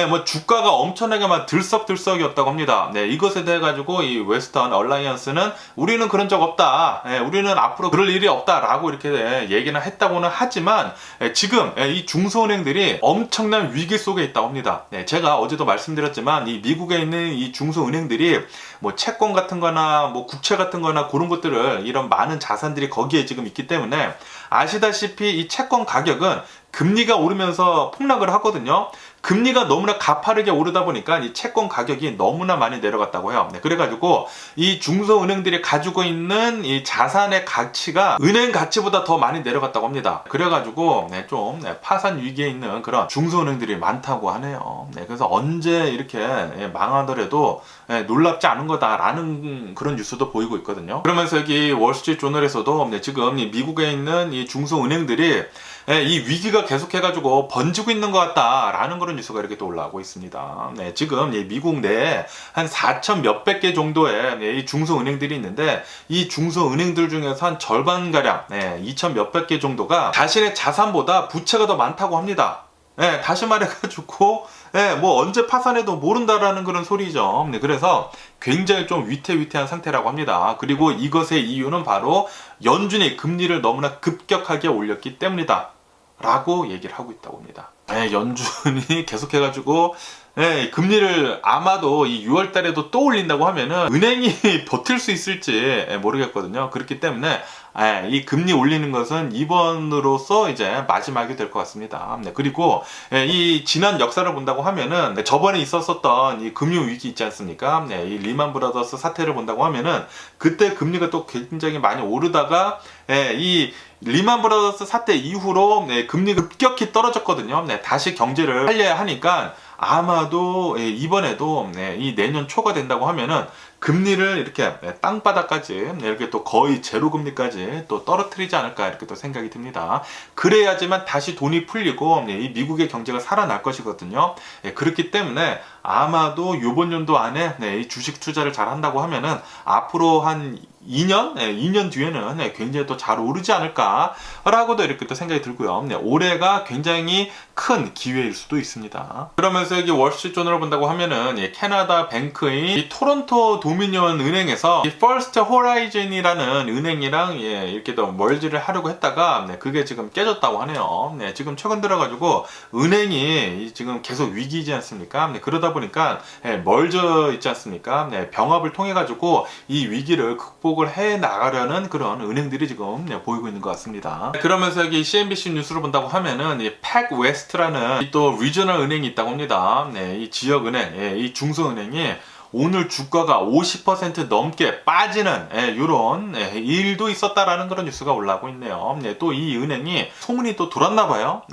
뭐 주가가 엄청나게 막 들썩들썩이었다고 합니다. 이것에 대해 가지고 이 웨스턴 얼라이언스는 우리는 그런 적 없다. 우리는 앞으로 그럴 일이 없다라고 이렇게 얘기는 했다고는 하지만 지금 이 중소은행들이 엄청난 위기 속에 있다고 합니다. 제가 어제도 말씀드렸지만 이 미국에 있는 이 중소은행들이 뭐 채권 같은 거나 뭐 국채 같은 거나 그런 것들을 이런 많은 자산들이 거기에 지금 있기 때문에 아시다시피 이 채권 가격은 금리가 오르면서 폭락을 하거든요. 금리가 너무나 가파르게 오르다 보니까 이 채권 가격이 너무나 많이 내려갔다고 해요. 그래가지고 이 중소은행들이 가지고 있는 이 자산의 가치가 은행 가치보다 더 많이 내려갔다고 합니다. 그래가지고 좀 파산 위기에 있는 그런 중소은행들이 많다고 하네요. 그래서 언제 이렇게 망하더라도 놀랍지 않은 거다라는 그런 뉴스도 보이고 있거든요. 그러면서 여기 월스트리트 조널에서도 지금 미국에 있는 이 중소은행들이 이 위기가 계속해가지고 번지고 있는 것 같다라는 그런 뉴스가 이렇게 또 올라오고 있습니다. 지금 미국 내에 한 4천 몇백 개 정도의 이 중소은행들이 있는데 이 중소은행들 중에서 한 절반가량 2천 몇백 개 정도가 자신의 자산보다 부채가 더 많다고 합니다. 다시 말해가지고 뭐 언제 파산해도 모른다라는 그런 소리죠. 그래서 굉장히 좀 위태위태한 상태라고 합니다. 그리고 이것의 이유는 바로 연준이 금리를 너무나 급격하게 올렸기 때문이다 라고 얘기를 하고 있다고 합니다. 연준이 계속해가지고 금리를 아마도 이 6월 달에도 또 올린다고 하면은 은행이 버틸 수 있을지 모르겠거든요. 그렇기 때문에 이 금리 올리는 것은 이번으로서 이제 마지막이 될 것 같습니다. 그리고 이 지난 역사를 본다고 하면은 저번에 있었었던 이 금융 위기 있지 않습니까? 이 리만 브라더스 사태를 본다고 하면은 그때 금리가 또 굉장히 많이 오르다가 이 리만 브라더스 사태 이후로 금리가 급격히 떨어졌거든요. 다시 경제를 살려야 하니까 아마도 이번에도 이 내년 초가 된다고 하면은 금리를 이렇게 땅바닥까지 이렇게 또 거의 제로 금리까지 또 떨어뜨리지 않을까 이렇게 또 생각이 듭니다. 그래야지만 다시 돈이 풀리고 이 미국의 경제가 살아날 것이거든요. 그렇기 때문에 아마도 이번 연도 안에 이 주식 투자를 잘 한다고 하면은 앞으로 한 2년 뒤에는 굉장히 또 잘 오르지 않을까라고도 이렇게 또 생각이 들고요. 올해가 굉장히 큰 기회일 수도 있습니다. 그러면서 여기 월스트리트 조널을 본다고 하면은 캐나다 뱅크인 이 토론토 도미니언 은행에서 이 퍼스트 호라이즌이라는 은행이랑 이렇게 또 멀지를 하려고 했다가 그게 지금 깨졌다고 하네요. 지금 최근 들어가지고 은행이 지금 계속 위기이지 않습니까? 그러다 보니까 멀져 있지 않습니까? 병합을 통해 가지고 이 위기를 극복을 해 나가려는 그런 은행들이 지금 보이고 있는 것 같습니다. 그러면서 여기 CNBC 뉴스를 본다고 하면은 이 팩웨스트라는 또 리저널 은행이 있다고 합니다. 이 지역 은행, 이 중소은행이 오늘 주가가 50% 넘게 빠지는 이런 일도 있었다라는 그런 뉴스가 올라오고 있네요. 또 이 은행이 소문이 또 돌았나 봐요.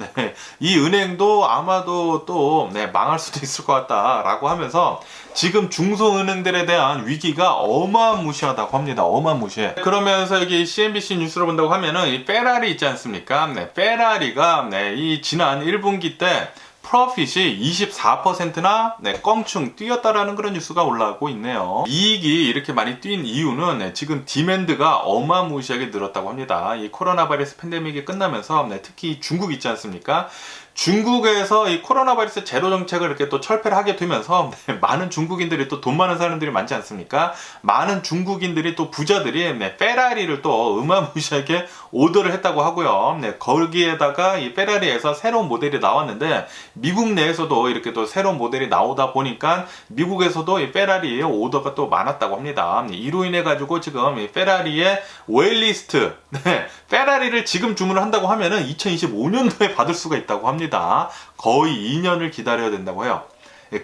이 은행도 아마도 또 망할 수도 있을 것 같다라고 하면서 지금 중소은행들에 대한 위기가 어마무시하다고 합니다. 어마무시해. 그러면서 여기 CNBC 뉴스를 본다고 하면은 이 페라리 있지 않습니까? 페라리가 이 지난 1분기 때 프로핏이 24%나 껑충 뛰었다라는 그런 뉴스가 올라오고 있네요. 이익이 이렇게 많이 뛴 이유는 지금 디맨드가 어마무시하게 늘었다고 합니다. 이 코로나 바이러스 팬데믹이 끝나면서 특히 중국 있지 않습니까? 중국에서 이 코로나 바이러스 제로 정책을 이렇게 또 철폐를 하게 되면서 많은 중국인들이 또 돈 많은 사람들이 많지 않습니까? 많은 중국인들이 또 부자들이 페라리를 또 어마무시하게 오더를 했다고 하고요. 거기에다가 이 페라리에서 새로운 모델이 나왔는데 미국 내에서도 이렇게 또 새로운 모델이 나오다 보니까 미국에서도 이 페라리의 오더가 또 많았다고 합니다. 이로 인해 가지고 지금 이 페라리의 웨일리스트, 페라리를 지금 주문을 한다고 하면은 2025년도에 받을 수가 있다고 합니다. 거의 2년을 기다려야 된다고 해요.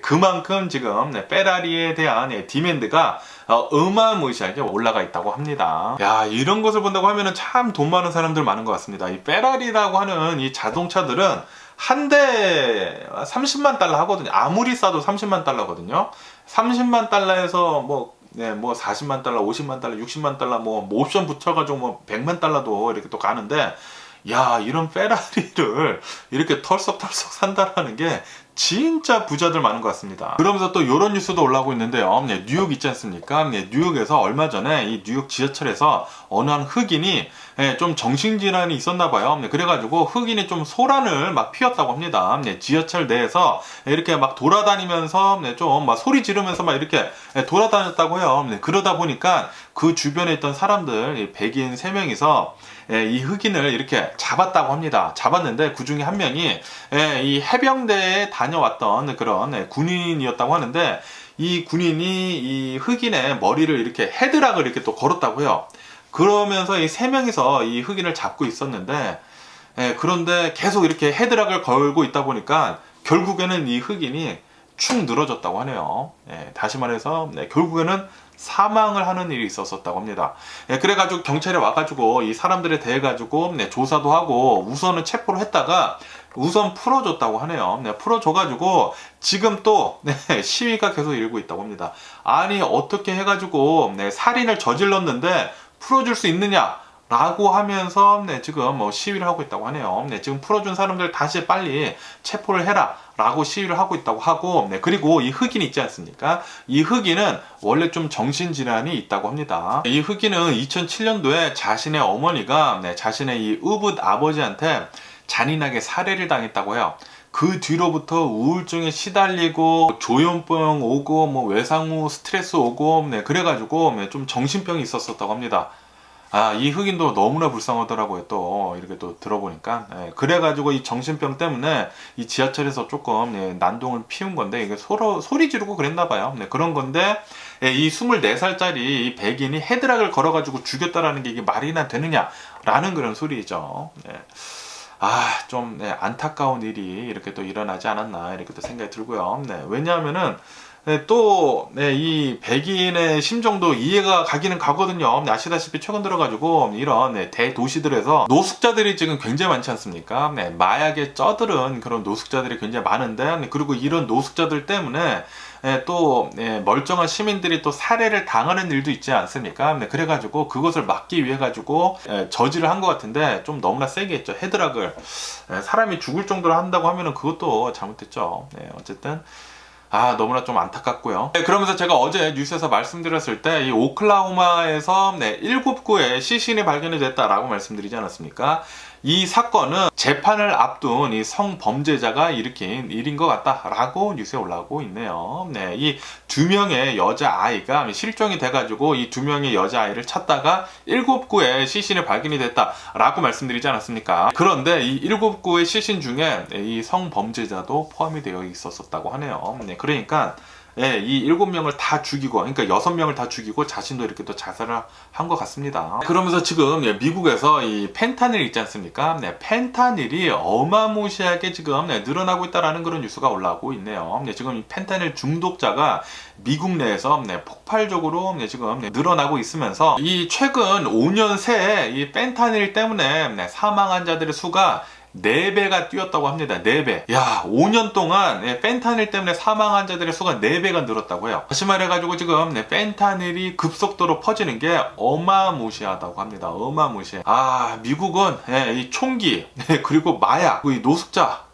그만큼 지금 페라리에 대한 디맨드가 어마무시하게 올라가 있다고 합니다. 야, 이런 것을 본다고 하면은 참 돈 많은 사람들 많은 것 같습니다. 이 페라리라고 하는 이 자동차들은 한 대 30만 달러 하거든요. 아무리 싸도 30만 달러거든요. 30만 달러에서 뭐 40만 달러, 50만 달러, 60만 달러, 뭐 옵션 붙여가지고 100만 달러도 이렇게 또 가는데, 야, 이런 페라리를 이렇게 털썩털썩 산다라는 게 진짜 부자들 많은 것 같습니다. 그러면서 또 이런 뉴스도 올라오고 있는데요. 뉴욕 있지 않습니까? 뉴욕에서 얼마 전에 이 뉴욕 지하철에서 어느 한 흑인이 좀 정신질환이 있었나 봐요. 그래가지고 흑인이 좀 소란을 막 피웠다고 합니다. 지하철 내에서 이렇게 막 돌아다니면서 좀 막 소리 지르면서 막 이렇게 돌아다녔다고 해요. 그러다 보니까 그 주변에 있던 사람들, 백인 3명이서 이 흑인을 이렇게 잡았다고 합니다. 잡았는데 그 중에 한 명이 이 해병대에 다녀왔던 그런 군인이었다고 하는데, 이 군인이 이 흑인의 머리를 이렇게 헤드락을 이렇게 또 걸었다고 해요. 그러면서 이 3명이서 이 흑인을 잡고 있었는데, 그런데 계속 이렇게 헤드락을 걸고 있다 보니까 결국에는 이 흑인이 축 늘어졌다고 하네요. 다시 말해서 결국에는 사망을 하는 일이 있었다고 합니다. 그래가지고 경찰이 와가지고 이 사람들에 대해 가지고 조사도 하고 우선은 체포를 했다가 우선 풀어줬다고 하네요. 풀어줘가지고 지금 또 시위가 계속 일고 있다고 합니다. 아니, 어떻게 해가지고 살인을 저질렀는데 풀어줄 수 있느냐 라고 하면서 지금 시위를 하고 있다고 하네요. 지금 풀어준 사람들 다시 빨리 체포를 해라 라고 시위를 하고 있다고 하고, 그리고 이 흑인 있지 않습니까? 이 흑인은 원래 좀 정신질환이 있다고 합니다. 이 흑인은 2007년도에 자신의 어머니가 자신의 이 의붓 아버지한테 잔인하게 살해를 당했다고 해요. 그 뒤로부터 우울증에 시달리고 조현병 오고 뭐 외상후 스트레스 오고 그래가지고 좀 정신병이 있었다고 합니다. 아, 이 흑인도 너무나 불쌍하더라고요. 또 이렇게 또 들어보니까. 그래가지고 이 정신병 때문에 이 지하철에서 조금 난동을 피운 건데, 이게 서로 소리 지르고 그랬나 봐요. 그런 건데 이 24살짜리 이 백인이 헤드락을 걸어가지고 죽였다라는 게 이게 말이나 되느냐라는 그런 소리죠. 아, 좀 안타까운 일이 이렇게 또 일어나지 않았나 이렇게 또 생각이 들고요. 왜냐하면은 또 이 백인의 심정도 이해가 가기는 가거든요. 아시다시피 최근 들어가지고 이런 대도시들에서 노숙자들이 지금 굉장히 많지 않습니까? 마약에 쩌들은 그런 노숙자들이 굉장히 많은데, 그리고 이런 노숙자들 때문에 또 멀쩡한 시민들이 또 살해를 당하는 일도 있지 않습니까? 그래가지고 그것을 막기 위해 가지고 저지를 한 것 같은데, 좀 너무나 세게 했죠. 헤드락을 사람이 죽을 정도로 한다고 하면은 그것도 잘못됐죠. 어쨌든 아, 너무나 좀 안타깝고요. 그러면서 제가 어제 뉴스에서 말씀드렸을 때 이 오클라호마에서 7구의 시신이 발견이 됐다라고 말씀드리지 않았습니까? 이 사건은 재판을 앞둔 이 성범죄자가 일으킨 일인 것 같다라고 뉴스에 올라오고 있네요. 이 2명의 여자아이가 실종이 돼가지고 이 2명의 여자아이를 찾다가 7구의 시신이 발견이 됐다라고 말씀드리지 않았습니까? 그런데 이 7구의 시신 중에 이 성범죄자도 포함이 되어 있었다고 하네요. 그러니까 이 7명을 다 죽이고, 그러니까 6명을 다 죽이고 자신도 이렇게 또 자살을 한 것 같습니다. 그러면서 지금 미국에서 이 펜타닐 있지 않습니까? 펜타닐이 어마무시하게 지금 늘어나고 있다라는 그런 뉴스가 올라오고 있네요. 지금 이 펜타닐 중독자가 미국 내에서 폭발적으로 지금 늘어나고 있으면서 이 최근 5년 새에 이 펜타닐 때문에 사망한 자들의 수가 4배가 뛰었다고 합니다. 4배. 야, 5년 동안 펜타닐 때문에 사망한 자들의 수가 4배가 늘었다고 해요. 다시 말해가지고 지금 펜타닐이 급속도로 퍼지는 게 어마무시하다고 합니다. 어마무시해. 아, 미국은 이 총기, 그리고 마약, 이 노숙자,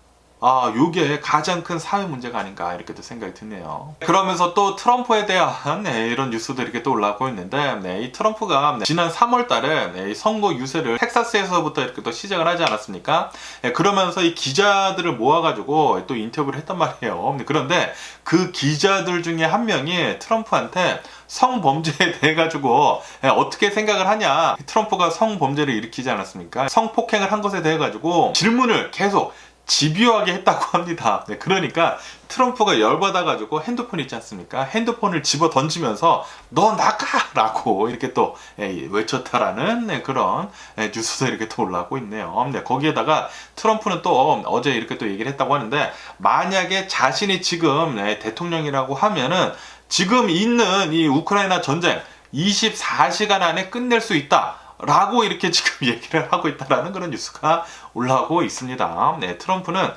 요게 가장 큰 사회 문제가 아닌가 이렇게 또 생각이 드네요. 그러면서 또 트럼프에 대한 이런 뉴스도 이렇게 또 올라오고 있는데, 이 트럼프가 지난 3월 달에 이 선거 유세를 텍사스에서부터 이렇게 또 시작을 하지 않았습니까? 그러면서 이 기자들을 모아가지고 또 인터뷰를 했단 말이에요. 그런데 그 기자들 중에 한 명이 트럼프한테 성범죄에 대해 가지고 어떻게 생각을 하냐, 트럼프가 성범죄를 일으키지 않았습니까? 성폭행을 한 것에 대해 가지고 질문을 계속 집요하게 했다고 합니다. 그러니까 트럼프가 열받아가지고 핸드폰 있지 않습니까? 핸드폰을 집어 던지면서 너 나가라고 이렇게 또 외쳤다라는 그런 뉴스도 이렇게 또 올라오고 있네요. 거기에다가 트럼프는 또 어제 이렇게 또 얘기를 했다고 하는데, 만약에 자신이 지금 대통령이라고 하면은 지금 있는 이 우크라이나 전쟁 24시간 안에 끝낼 수 있다 라고 이렇게 지금 얘기를 하고 있다라는 그런 뉴스가 올라오고 있습니다. 트럼프는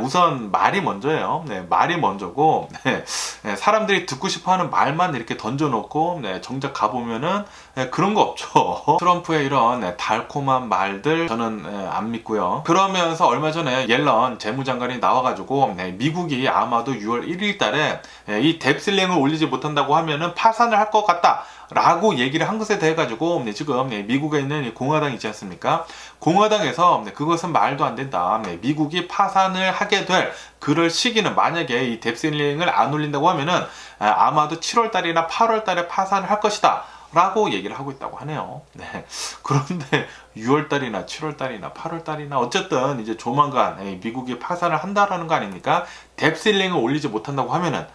우선 말이 먼저예요. 말이 먼저고, 사람들이 듣고 싶어하는 말만 이렇게 던져놓고, 정작 가보면은 그런 거 없죠. 트럼프의 이런 달콤한 말들 저는 안 믿고요. 그러면서 얼마 전에 옐런 재무장관이 나와가지고 미국이 아마도 6월 1일 달에 이 뎁슬링을 올리지 못한다고 하면은 파산을 할 것 같다 라고 얘기를 한 것에 대해 가지고 지금 미국에 있는 공화당 있지 않습니까? 공화당에서 그것은 말도 안 된다. 미국이 파산을 하게 될 그럴 시기는, 만약에 이 뎁슬링을 안 올린다고 하면은 아마도 7월 달이나 8월 달에 파산을 할 것이다 라고 얘기를 하고 있다고 하네요. 그런데 6월 달이나 7월 달이나 8월 달이나 어쨌든 이제 조만간 미국이 파산을 한다라는 거 아닙니까? 뎁슬링을 올리지 못한다고 하면은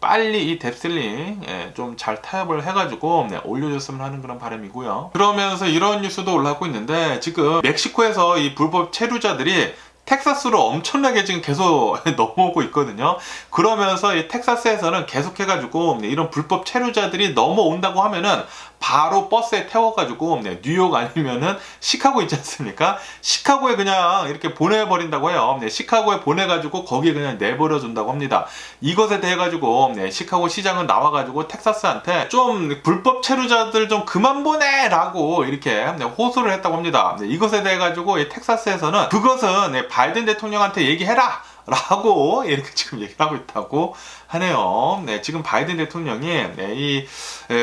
빨리 이 뎁슬링 좀 잘 타협을 해가지고 올려줬으면 하는 그런 바람이고요. 그러면서 이런 뉴스도 올라오고 있는데, 지금 멕시코에서 이 불법 체류자들이 텍사스로 엄청나게 지금 계속 넘어오고 있거든요. 그러면서 이 텍사스에서는 계속해가지고 이런 불법 체류자들이 넘어온다고 하면은 바로 버스에 태워가지고 뉴욕 아니면은 시카고 있지 않습니까? 시카고에 그냥 이렇게 보내버린다고 해요. 시카고에 보내가지고 거기에 그냥 내버려 준다고 합니다. 이것에 대해 가지고 시카고 시장은 나와가지고 텍사스한테 좀 불법 체류자들 좀 그만 보내라고 이렇게 호소를 했다고 합니다. 이것에 대해 가지고 텍사스에서는 그것은 바이든 대통령한테 얘기해라 라고 이렇게 지금 얘기를 하고 있다고 하네요. 지금 바이든 대통령이 이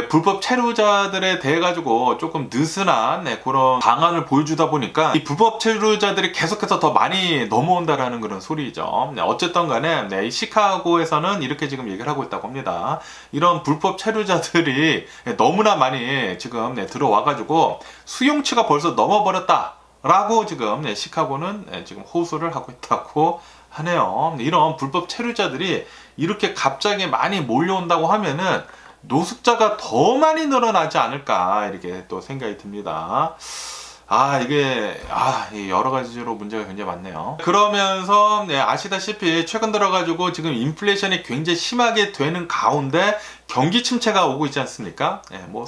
불법 체류자들에 대해 가지고 조금 느슨한 그런 방안을 보여주다 보니까 이 불법 체류자들이 계속해서 더 많이 넘어온다라는 그런 소리죠. 어쨌든 간에 이 시카고에서는 이렇게 지금 얘기를 하고 있다고 합니다. 이런 불법 체류자들이 너무나 많이 지금 들어와 가지고 수용치가 벌써 넘어버렸다 라고 지금 시카고는 지금 호소를 하고 있다고 하네요. 이런 불법 체류자들이 이렇게 갑자기 많이 몰려온다고 하면은 노숙자가 더 많이 늘어나지 않을까 이렇게 또 생각이 듭니다. 이게 여러 가지로 문제가 굉장히 많네요. 그러면서 아시다시피 최근 들어가지고 지금 인플레이션이 굉장히 심하게 되는 가운데 경기 침체가 오고 있지 않습니까? 뭐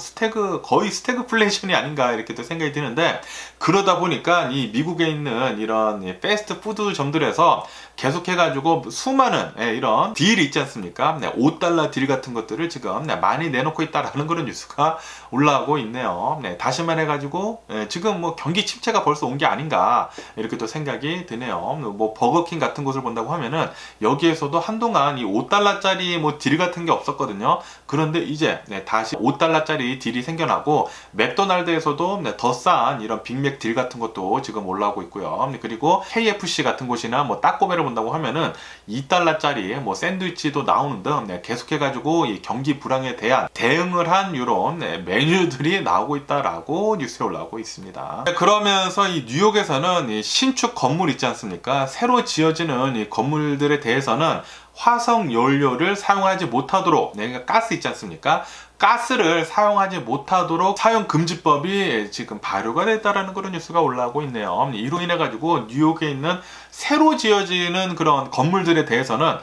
거의 스태그플레이션이 아닌가 이렇게 또 생각이 드는데, 그러다 보니까 이 미국에 있는 이런 패스트푸드점들에서 계속해가지고 수많은 이런 딜이 있지 않습니까? $5 딜 같은 것들을 지금 많이 내놓고 있다라는 그런 뉴스가 올라오고 있네요. 다시 말해가지고 지금 뭐 경기 침체가 벌써 온 게 아닌가 이렇게 또 생각이 드네요. 뭐 버거킹 같은 곳을 본다고 하면은 여기에서도 한동안 이 $5짜리 뭐 딜 같은 게 없었거든요. 그런데 이제 다시 $5짜리 딜이 생겨나고, 맥도날드에서도 더 싼 이런 빅맥 딜 같은 것도 지금 올라오고 있고요. 그리고 KFC 같은 곳이나 뭐 따꼬벨을 본다고 하면은 $2짜리 뭐 샌드위치도 나오는 등 계속해가지고 이 경기 불황에 대한 대응을 한 이런 메뉴들이 나오고 있다라고 뉴스에 올라오고 있습니다. 그러면서 이 뉴욕에서는 이 신축 건물 있지 않습니까? 새로 지어지는 이 건물들에 대해서는 화석 연료를 사용하지 못하도록, 그러니까 가스 있지 않습니까? 가스를 사용하지 못하도록 사용금지법이 지금 발효가 됐다라는 그런 뉴스가 올라오고 있네요. 이로 인해 가지고 뉴욕에 있는 새로 지어지는 그런 건물들에 대해서는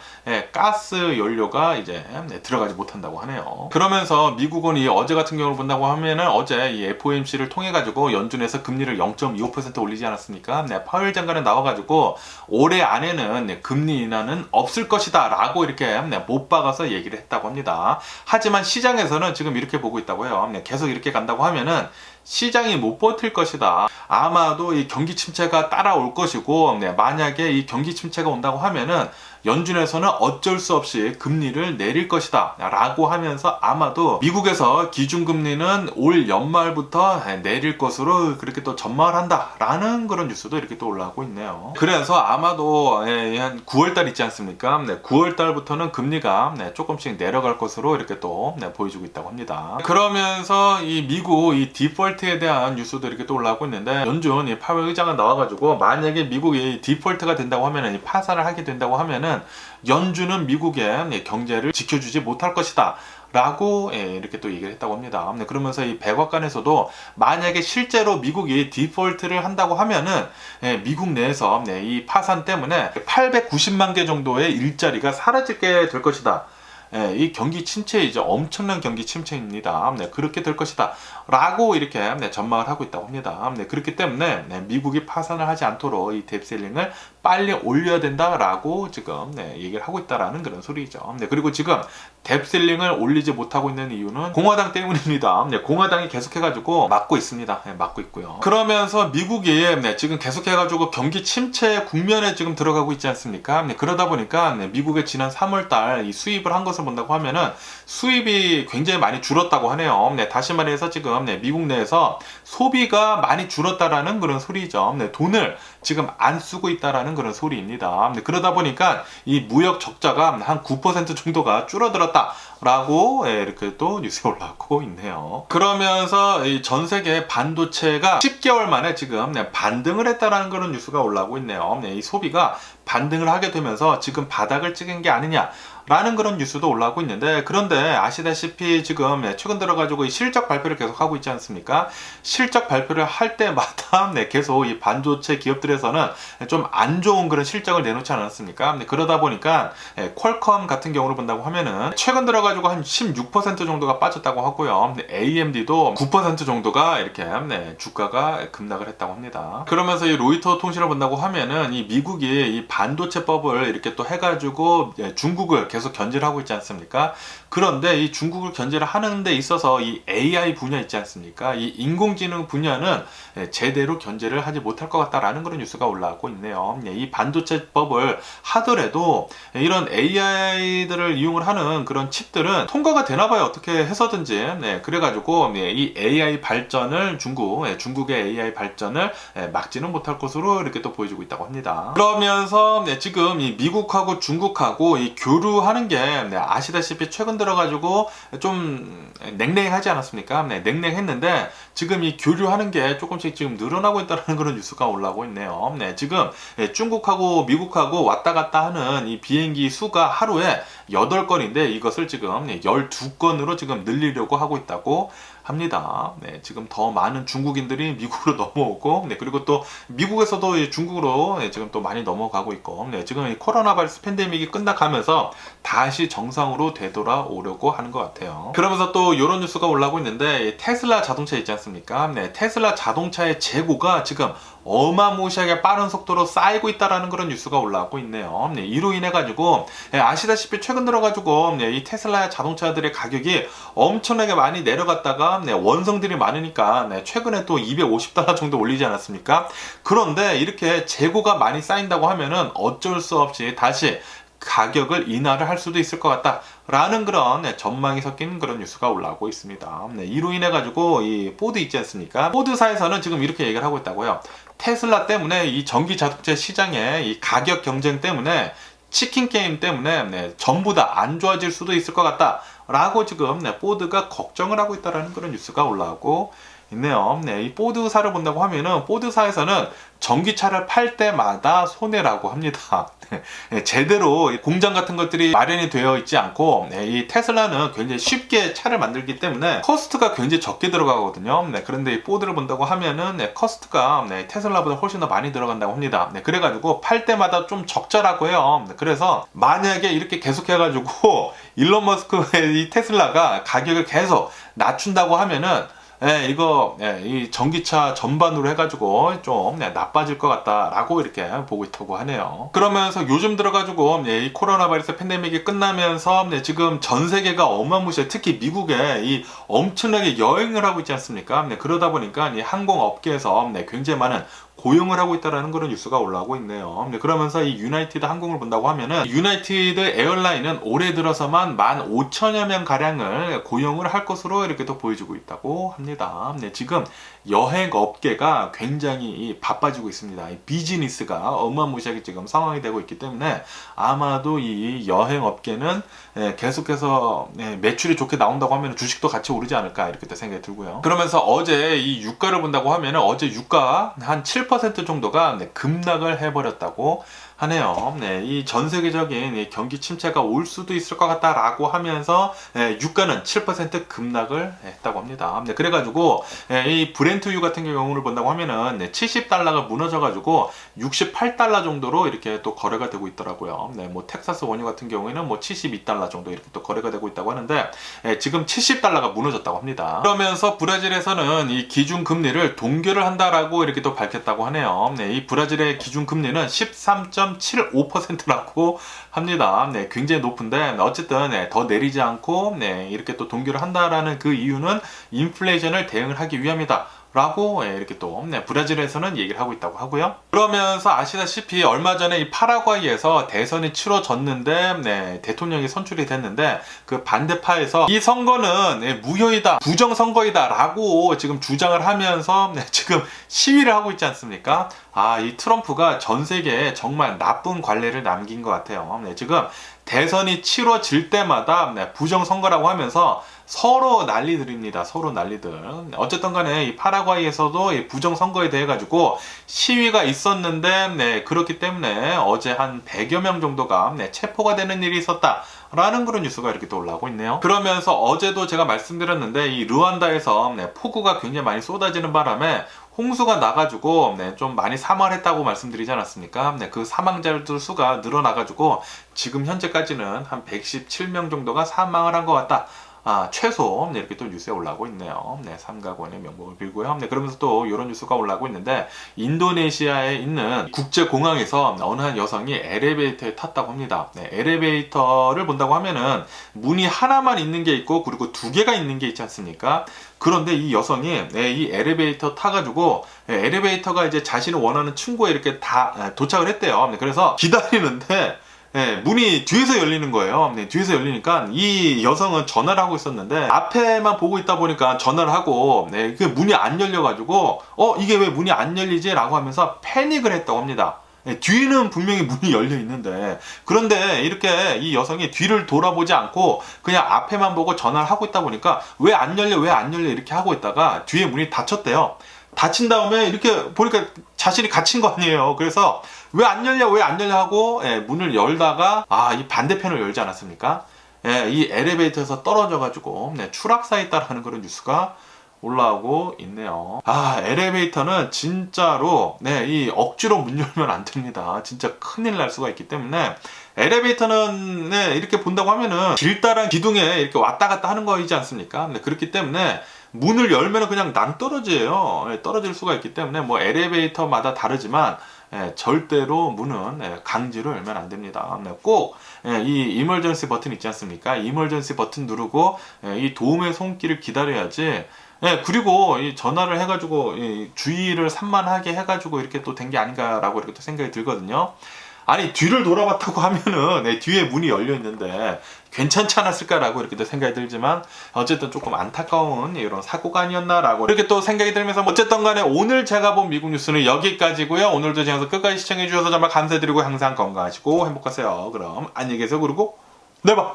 가스 연료가 이제 들어가지 못한다고 하네요. 그러면서 미국은 이 어제 같은 경우를 본다고 하면은 어제 이 FOMC를 통해 가지고 연준에서 금리를 0.25% 올리지 않았습니까? 파웰 장관은 나와 가지고 올해 안에는 금리 인하는 없을 것이다 것이다라고 이렇게 못 박아서 얘기를 했다고 합니다. 하지만 시장에서는 지금 이렇게 보고 있다고 해요. 계속 이렇게 간다고 하면은 시장이 못 버틸 것이다. 아마도 이 경기 침체가 따라올 것이고, 만약에 이 경기 침체가 온다고 하면은 연준에서는 어쩔 수 없이 금리를 내릴 것이다 라고 하면서 아마도 미국에서 기준금리는 올 연말부터 내릴 것으로 그렇게 또 전망을 한다 라는 그런 뉴스도 이렇게 또 올라오고 있네요. 그래서 아마도 한 9월달 있지 않습니까? 9월달부터는 금리가 조금씩 내려갈 것으로 이렇게 또 보여주고 있다고 합니다. 그러면서 이 미국 이 디폴트에 대한 뉴스도 이렇게 또 올라오고 있는데, 연준 이 파웰 의장은 나와가지고 만약에 미국이 디폴트가 된다고 하면은, 파산을 하게 된다고 하면은 연준은 미국의 경제를 지켜주지 못할 것이다 라고 이렇게 또 얘기를 했다고 합니다. 그러면서 이 백악관에서도 만약에 실제로 미국이 디폴트를 한다고 하면은 미국 내에서 이 파산 때문에 890만 개 정도의 일자리가 사라지게 될 것이다. 이 경기 침체이죠. 엄청난 경기 침체입니다. 그렇게 될 것이다 라고 이렇게 전망을 하고 있다고 합니다. 그렇기 때문에 미국이 파산을 하지 않도록 이 뎁셀링을 빨리 올려야 된다라고 지금 얘기를 하고 있다라는 그런 소리죠. 그리고 지금 뎁셀링을 올리지 못하고 있는 이유는 공화당 때문입니다. 공화당이 계속해가지고 막고 있습니다. 막고 있고요. 그러면서 미국이 지금 계속해가지고 경기 침체 국면에 지금 들어가고 있지 않습니까? 그러다 보니까 미국의 지난 3월달 이 수입을 한 것을 본다고 하면은 수입이 굉장히 많이 줄었다고 하네요. 다시 말해서 지금 미국 내에서 소비가 많이 줄었다라는 그런 소리죠. 돈을 지금 안 쓰고 있다라는 그런 소리입니다. 그러다 보니까 이 무역 적자가 한 9% 정도가 줄어들었다 라고 이렇게 또 뉴스에 올라오고 있네요. 그러면서 이 전 세계 반도체가 10개월 만에 지금 반등을 했다라는 그런 뉴스가 올라오고 있네요. 이 소비가 반등을 하게 되면서 지금 바닥을 찍은 게 아니냐 라는 그런 뉴스도 올라오고 있는데, 그런데 아시다시피 지금 최근 들어가지고 실적 발표를 계속 하고 있지 않습니까? 실적 발표를 할 때마다 계속 이 반도체 기업들에서는 좀 안 좋은 그런 실적을 내놓지 않았습니까? 그러다 보니까 퀄컴 같은 경우를 본다고 하면은 최근 들어가지고 한 16% 정도가 빠졌다고 하고요. AMD도 9% 정도가 이렇게 주가가 급락을 했다고 합니다. 그러면서 이 로이터 통신을 본다고 하면은 이 미국이 이 반도체법을 이렇게 또 해가지고 중국을 계속 견제를 하고 있지 않습니까? 그런데 이 중국을 견제를 하는 데 있어서 이 AI 분야 있지 않습니까? 이 인공지능 분야는 제대로 견제를 하지 못할 것 같다라는 그런 뉴스가 올라오고 있네요. 이 반도체법을 하더라도 이런 AI들을 이용을 하는 그런 칩들은 통과가 되나 봐요. 어떻게 해서든지. 그래가지고 이 AI 발전을 중국의 AI 발전을 막지는 못할 것으로 이렇게 또 보여주고 있다고 합니다. 그러면서 지금 이 미국하고 중국하고 이 교류하는 게 아시다시피 최근 들어가지고 좀 냉랭하지 않았습니까? 냉랭했는데 지금 이 교류하는 게 조금씩 지금 늘어나고 있다는 그런 뉴스가 올라오고 있네요. 지금 중국하고 미국하고 왔다 갔다 하는 이 비행기 수가 하루에 8건인데 이것을 지금 12건으로 지금 늘리려고 하고 있다고 합니다. 지금 더 많은 중국인들이 미국으로 넘어오고, 그리고 또 미국에서도 중국으로 지금 또 많이 넘어가고 있고, 지금 이 코로나 바이러스 팬데믹이 끝나가면서 다시 정상으로 되돌아오려고 하는 것 같아요. 그러면서 또 이런 뉴스가 올라오고 있는데, 테슬라 자동차 있지 않습니까? 테슬라 자동차의 재고가 지금 어마무시하게 빠른 속도로 쌓이고 있다라는 그런 뉴스가 올라오고 있네요. 이로 인해 가지고 아시다시피 최근 들어가지고 이 테슬라 자동차들의 가격이 엄청나게 많이 내려갔다가 원성들이 많으니까 최근에 또 $250 정도 올리지 않았습니까? 그런데 이렇게 재고가 많이 쌓인다고 하면은 어쩔 수 없이 다시 가격을 인하를 할 수도 있을 것 같다 라는 그런 전망이 섞인 그런 뉴스가 올라오고 있습니다. 이로 인해 가지고 이 포드 있지 않습니까? 포드사에서는 지금 이렇게 얘기를 하고 있다고요. 테슬라 때문에 이 전기 자동차 시장의 이 가격 경쟁 때문에 치킨 게임 때문에 전부 다 안 좋아질 수도 있을 것 같다 라고 지금 포드가 걱정을 하고 있다는 그런 뉴스가 올라오고 있네요. 이 포드사를 본다고 하면은 포드사에서는 전기차를 팔 때마다 손해라고 합니다. 제대로 공장 같은 것들이 마련이 되어 있지 않고 이 테슬라는 굉장히 쉽게 차를 만들기 때문에 커스트가 굉장히 적게 들어가거든요. 그런데 이 포드를 본다고 하면은 커스트가 테슬라보다 훨씬 더 많이 들어간다고 합니다. 그래가지고 팔 때마다 좀 적자라고 해요. 그래서 만약에 이렇게 계속해가지고 일론 머스크의 이 테슬라가 가격을 계속 낮춘다고 하면은 이거 이 전기차 전반으로 해가지고 좀 나빠질 것 같다라고 이렇게 보고 있다고 하네요. 그러면서 요즘 들어가지고 이 코로나 바이러스 팬데믹이 끝나면서 지금 전 세계가 어마무시해, 특히 미국에 이 엄청나게 여행을 하고 있지 않습니까? 그러다 보니까 이 항공업계에서 굉장히 많은 고용을 하고 있다는 그런 뉴스가 올라오고 있네요. 그러면서 이 유나이티드 항공을 본다고 하면은 유나이티드 에어라인은 올해 들어서만 15,000여 명 가량을 고용을 할 것으로 이렇게 또 보여지고 있다고 합니다. 지금 여행 업계가 굉장히 바빠지고 있습니다. 이 비즈니스가 어마무시하게 지금 상황이 되고 있기 때문에 아마도 이 여행 업계는 계속해서 매출이 좋게 나온다고 하면 주식도 같이 오르지 않을까 이렇게 또 생각이 들고요. 그러면서 어제 이 유가를 본다고 하면은 어제 유가 한 7% 정도가 급락을 해버렸다고 하네요. 이 전 세계적인 이 경기 침체가 올 수도 있을 것 같다라고 하면서 유가는 7% 급락을 했다고 합니다. 그래가지고 이 브렌트유 같은 경우를 본다고 하면은 70달러가 무너져가지고 68달러 정도로 이렇게 또 거래가 되고 있더라고요. 뭐 텍사스 원유 같은 경우에는 뭐 72달러 정도 이렇게 또 거래가 되고 있다고 하는데 지금 70달러가 무너졌다고 합니다. 그러면서 브라질에서는 이 기준 금리를 동결을 한다라고 이렇게 또 밝혔다고 하네요. 이 브라질의 기준 금리는 13.75%라고 합니다. 굉장히 높은데 어쨌든 더 내리지 않고 이렇게 또 동결을 한다라는 그 이유는 인플레이션을 대응을 하기 위함이다 라고 이렇게 또 브라질에서는 얘기를 하고 있다고 하고요. 그러면서 아시다시피 얼마 전에 이 파라과이에서 대선이 치러졌는데 대통령이 선출이 됐는데 그 반대파에서 이 선거는 무효이다, 부정선거이다 라고 지금 주장을 하면서 지금 시위를 하고 있지 않습니까? 이 트럼프가 전 세계에 정말 나쁜 관례를 남긴 것 같아요. 지금 대선이 치러질 때마다 부정선거라고 하면서 서로 난리들입니다. 서로 난리들. 어쨌든 간에 이 파라과이에서도 이 부정선거에 대해 가지고 시위가 있었는데 그렇기 때문에 어제 한 100여 명 정도가 체포가 되는 일이 있었다 라는 그런 뉴스가 이렇게 또 올라오고 있네요. 그러면서 어제도 제가 말씀드렸는데 이 르완다에서 폭우가 굉장히 많이 쏟아지는 바람에 홍수가 나가지고 좀 많이 사망을 했다고 말씀드리지 않았습니까? 그 사망자들 수가 늘어나가지고 지금 현재까지는 한 117명 정도가 사망을 한 것 같다. 최소 이렇게 또 뉴스에 올라오고 있네요. 삼가원의 명복을 빌고요. 그러면서 또 이런 뉴스가 올라오고 있는데 인도네시아에 있는 국제공항에서 어느 한 여성이 엘리베이터에 탔다고 합니다. 엘리베이터를 본다고 하면은 문이 하나만 있는 게 있고 그리고 두 개가 있는 게 있지 않습니까? 그런데 이 여성이 이 엘리베이터 타가지고 엘리베이터가 이제 자신이 원하는 층고에 이렇게 다 도착을 했대요. 그래서 기다리는데 문이 뒤에서 열리는 거예요. 뒤에서 열리니까 이 여성은 전화를 하고 있었는데 앞에만 보고 있다 보니까 전화를 하고 그 문이 안 열려가지고 이게 왜 문이 안 열리지? 라고 하면서 패닉을 했다고 합니다. 뒤에는 분명히 문이 열려 있는데 그런데 이렇게 이 여성이 뒤를 돌아보지 않고 그냥 앞에만 보고 전화를 하고 있다 보니까 왜 안 열려 이렇게 하고 있다가 뒤에 문이 닫혔대요. 닫힌 다음에 이렇게 보니까 자신이 갇힌 거 아니에요. 그래서 왜 안 열려 하고 문을 열다가 이 반대편을 열지 않았습니까? 이 엘리베이터에서 떨어져 가지고 추락사했다라는 그런 뉴스가 올라오고 있네요. 엘리베이터는 진짜로 이 억지로 문 열면 안 됩니다. 진짜 큰일 날 수가 있기 때문에 엘리베이터는 이렇게 본다고 하면은 길다란 기둥에 이렇게 왔다 갔다 하는 거이지 않습니까? 그렇기 때문에 문을 열면 그냥 낭떠러지예요. 떨어질 수가 있기 때문에 뭐 엘리베이터마다 다르지만 절대로 문은 강제로 열면 안 됩니다. 꼭 이 이머전시 버튼 있지 않습니까? 이머전시 버튼 누르고 이 도움의 손길을 기다려야지. 그리고 이 전화를 해가지고 주의를 산만하게 해가지고 이렇게 또 된 게 아닌가라고 이렇게 또 생각이 들거든요. 아니 뒤를 돌아봤다고 하면은 뒤에 문이 열려 있는데 괜찮지 않았을까라고 이렇게 또 생각이 들지만 어쨌든 조금 안타까운 이런 사고가 아니었나라고 이렇게 또 생각이 들면서 어쨌든 간에 오늘 제가 본 미국 뉴스는 여기까지고요. 오늘도 제가 끝까지 시청해 주셔서 정말 감사드리고 항상 건강하시고 행복하세요. 그럼 안녕히 계세요. 그리고 네 봐.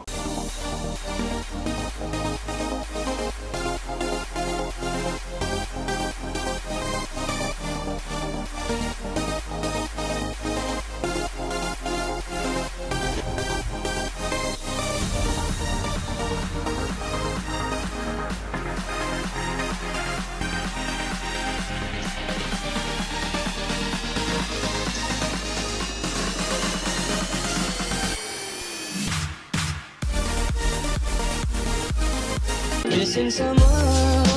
Missing someone